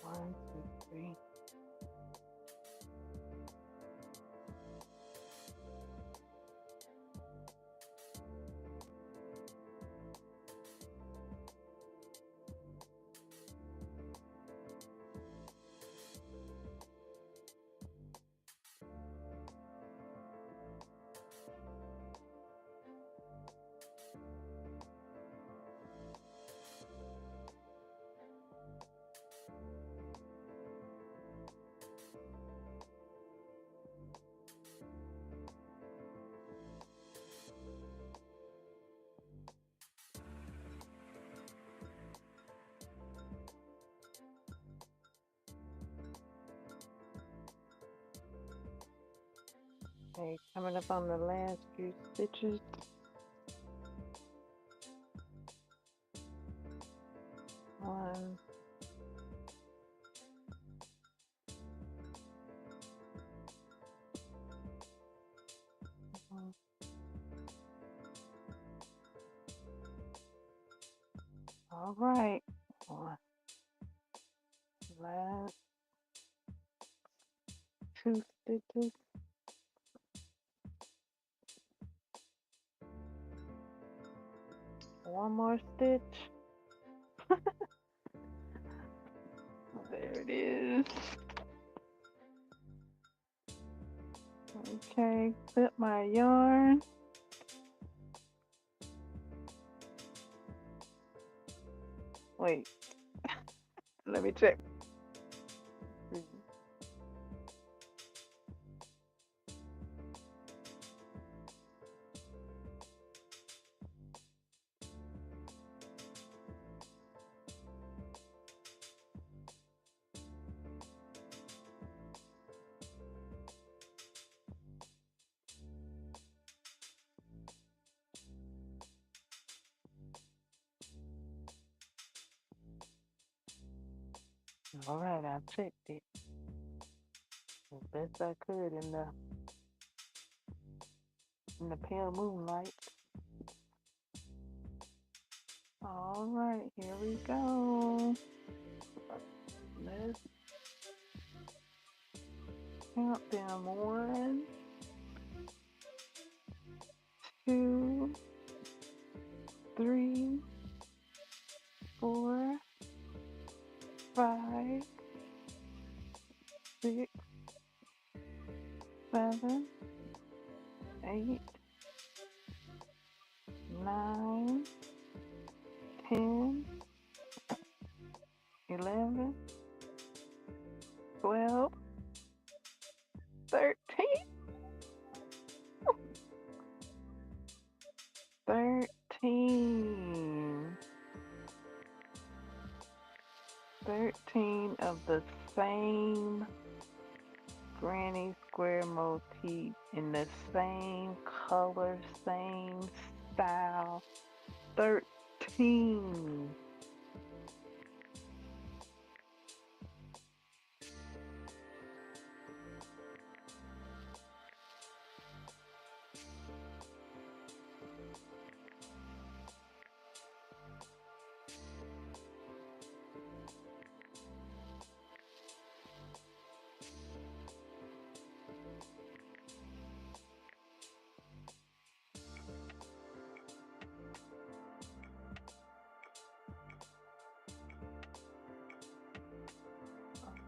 One, two, three. Okay, coming up on the last few stitches. One, two, all right. One, last two stitches. One more stitch. There it is. Okay, clip my yarn. Wait, let me check. All right, I checked it as best I could in the pale moonlight. All right, here we go. Let's count them. 1, 2, 3, 4, 5, 6, 7, 8, 9, 10, 11, 12, 13, 13 of the same granny square motif in the same color, same style. 13.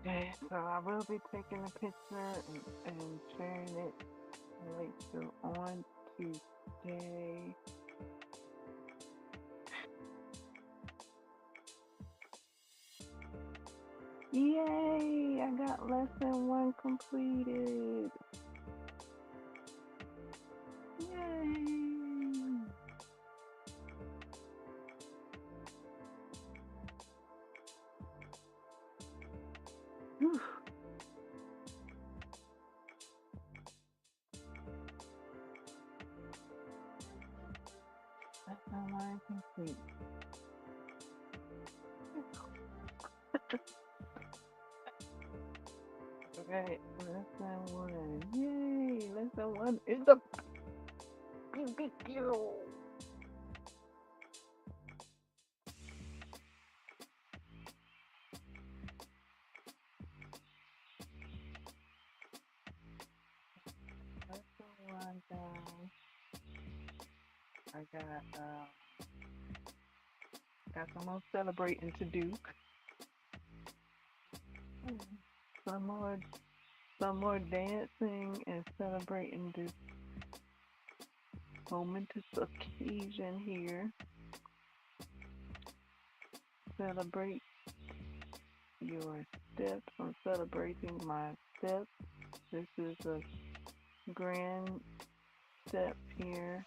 Okay, so I will be taking a picture and sharing it later on today. Yay! I got lesson 1 completed. Yay! Whew. Lesson 1 complete. Okay, lesson 1. Yay! Lesson 1 is a BBQ. Lesson 1 down. I got some more celebrating to do. Some more dancing and celebrating this momentous occasion here. Celebrate your steps. I'm celebrating my steps. This is a grand step here.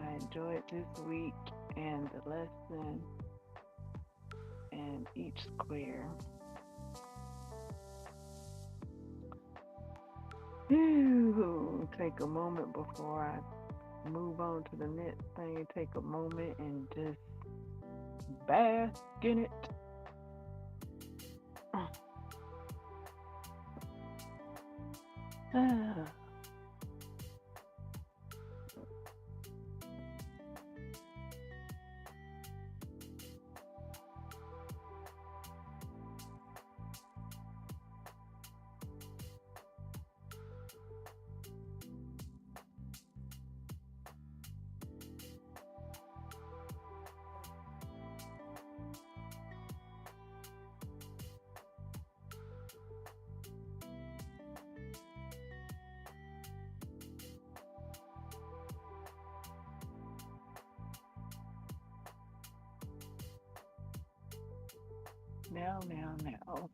I enjoyed this week and the lesson and each square. Whew. Take a moment before I move on to the next thing. Take a moment and just bask in it. Now. Oh.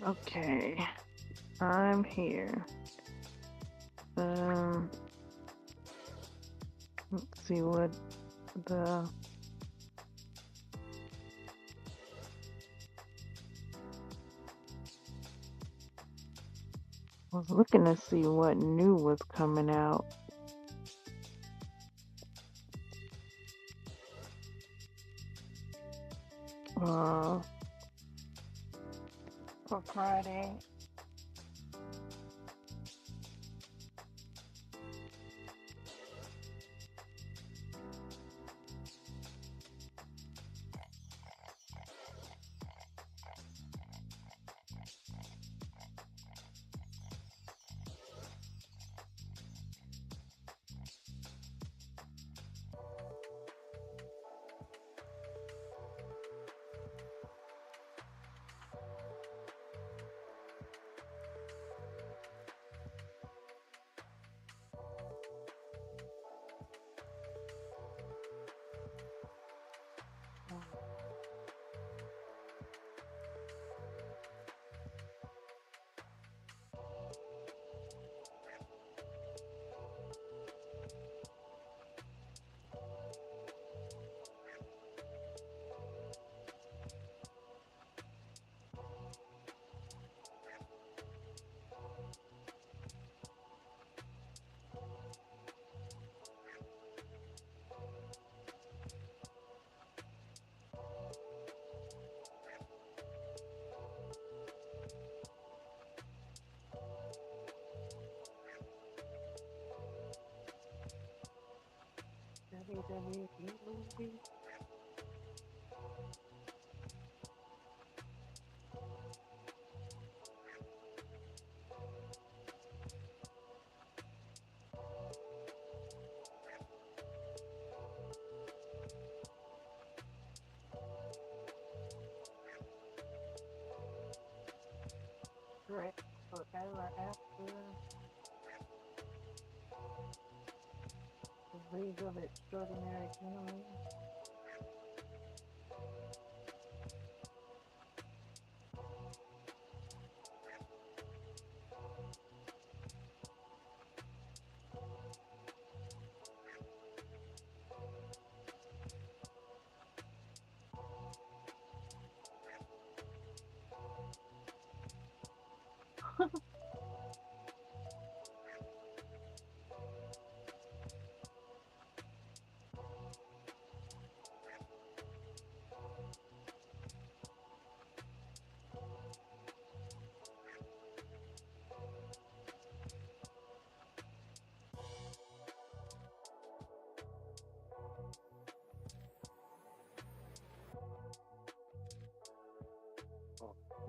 Okay, I'm here. Um, let's see what the was looking to see what new was coming out. Uh, for Friday. WWE movie. Correct. Forever after the League of Extraordinary Gentlemen.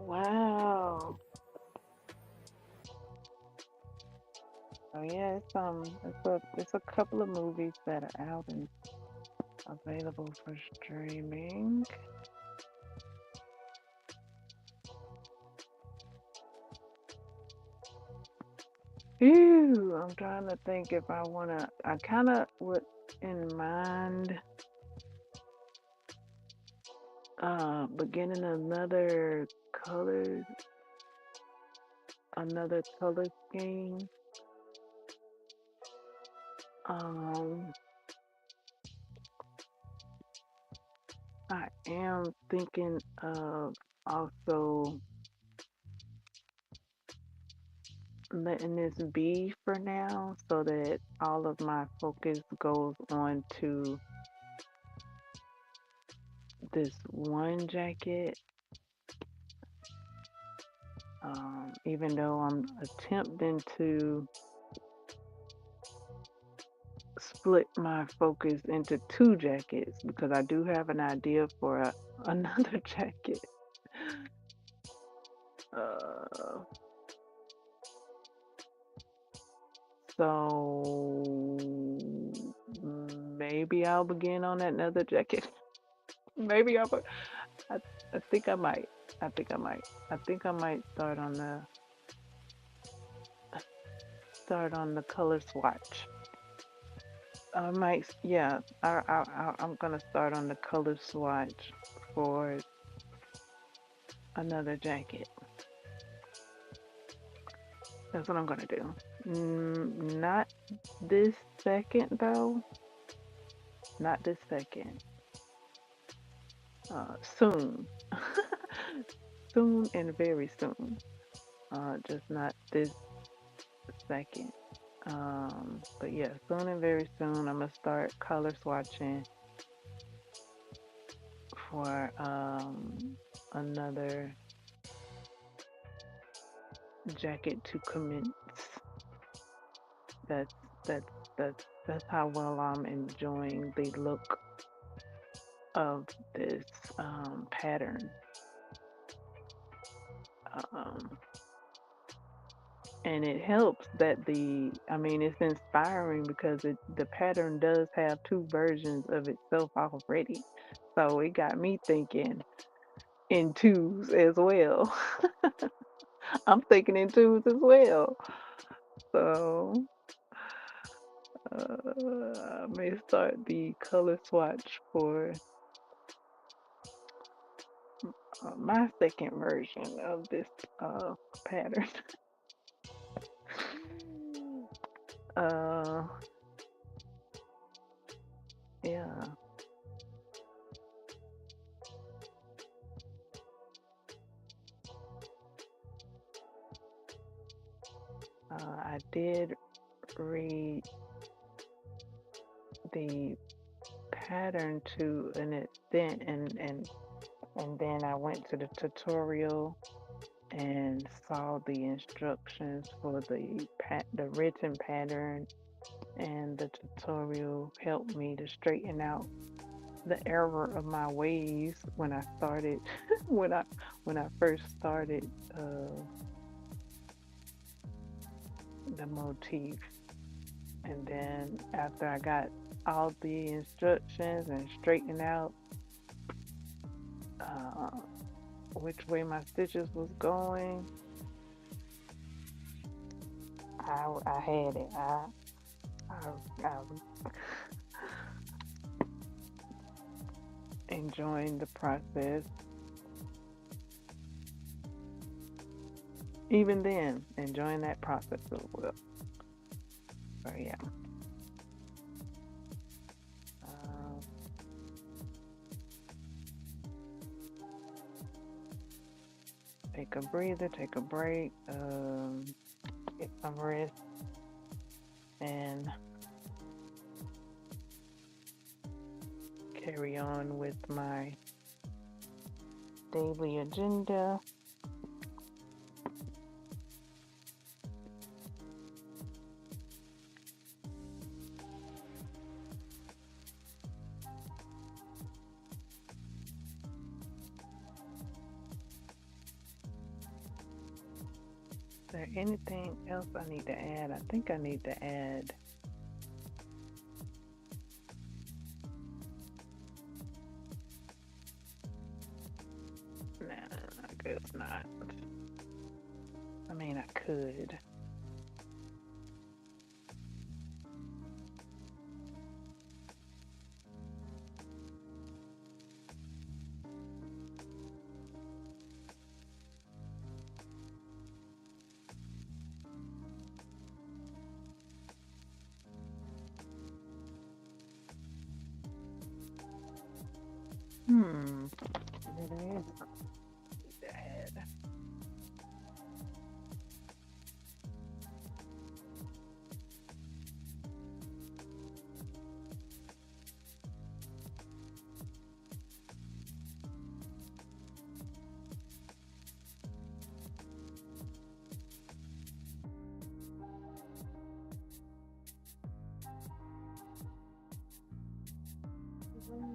Wow. Oh yeah, it's a couple of movies that are out and available for streaming. Ew, I'm trying to think if I wanna. I kind of would in mind beginning color, another color scheme. Um, I am thinking of also letting this be for now so that all of my focus goes on to this one jacket. Even though I'm attempting to split my focus into two jackets because I do have an idea for another jacket. Uh, so maybe I'll begin on that another jacket. maybe I'll. I, I think I might. I think I might. I think I might start on the color swatch. I might. Yeah. I'm gonna start on the color swatch for another jacket. That's what I'm gonna do. Not this second though. Not this second. Soon. Soon and very soon. Just not this second. But yeah, soon and very soon I'm gonna start color swatching for another jacket to commence. That's that's that's how well I'm enjoying the look of this pattern. Um, and it helps that I mean, it's inspiring because the pattern does have two versions of itself already. So it got me thinking in twos as well. I'm thinking in twos as well. So I may start the color swatch for my second version of this pattern. uh, yeah, I did read the pattern to an extent, and then I went to the tutorial and saw the instructions for the written pattern, and the tutorial helped me to straighten out the error of my ways when I started when I first started the motif. And then after I got all the instructions and straightened out uh, which way my stitches was going, I had it. I'm enjoying the process. Even then, enjoying that process as well. So yeah. Take a breather, take a break, get some rest, and carry on with my daily agenda. Is there anything else I need to add? I think I need to add I guess not. I mean, I could. It is to add.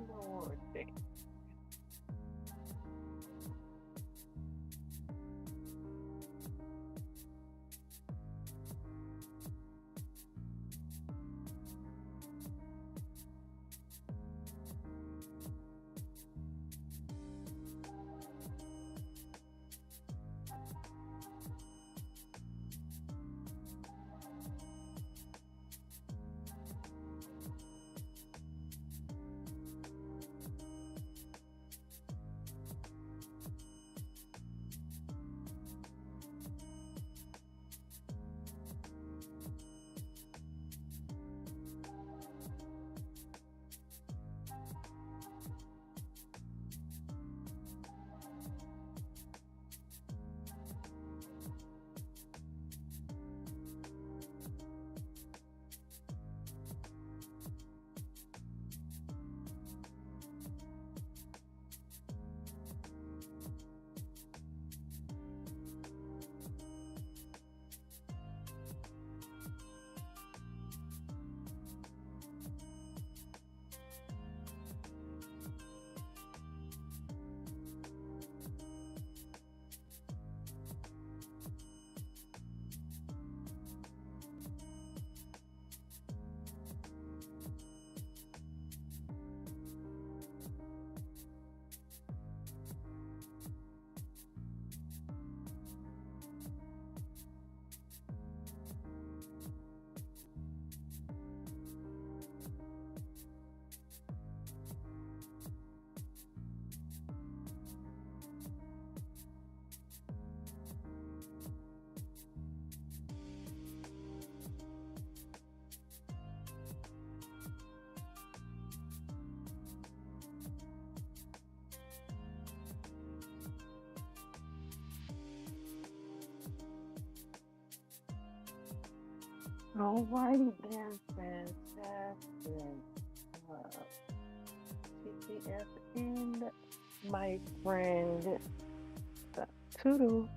Lordy. Alrighty then, fantastic. Uh, TTF and my friend. Toodle.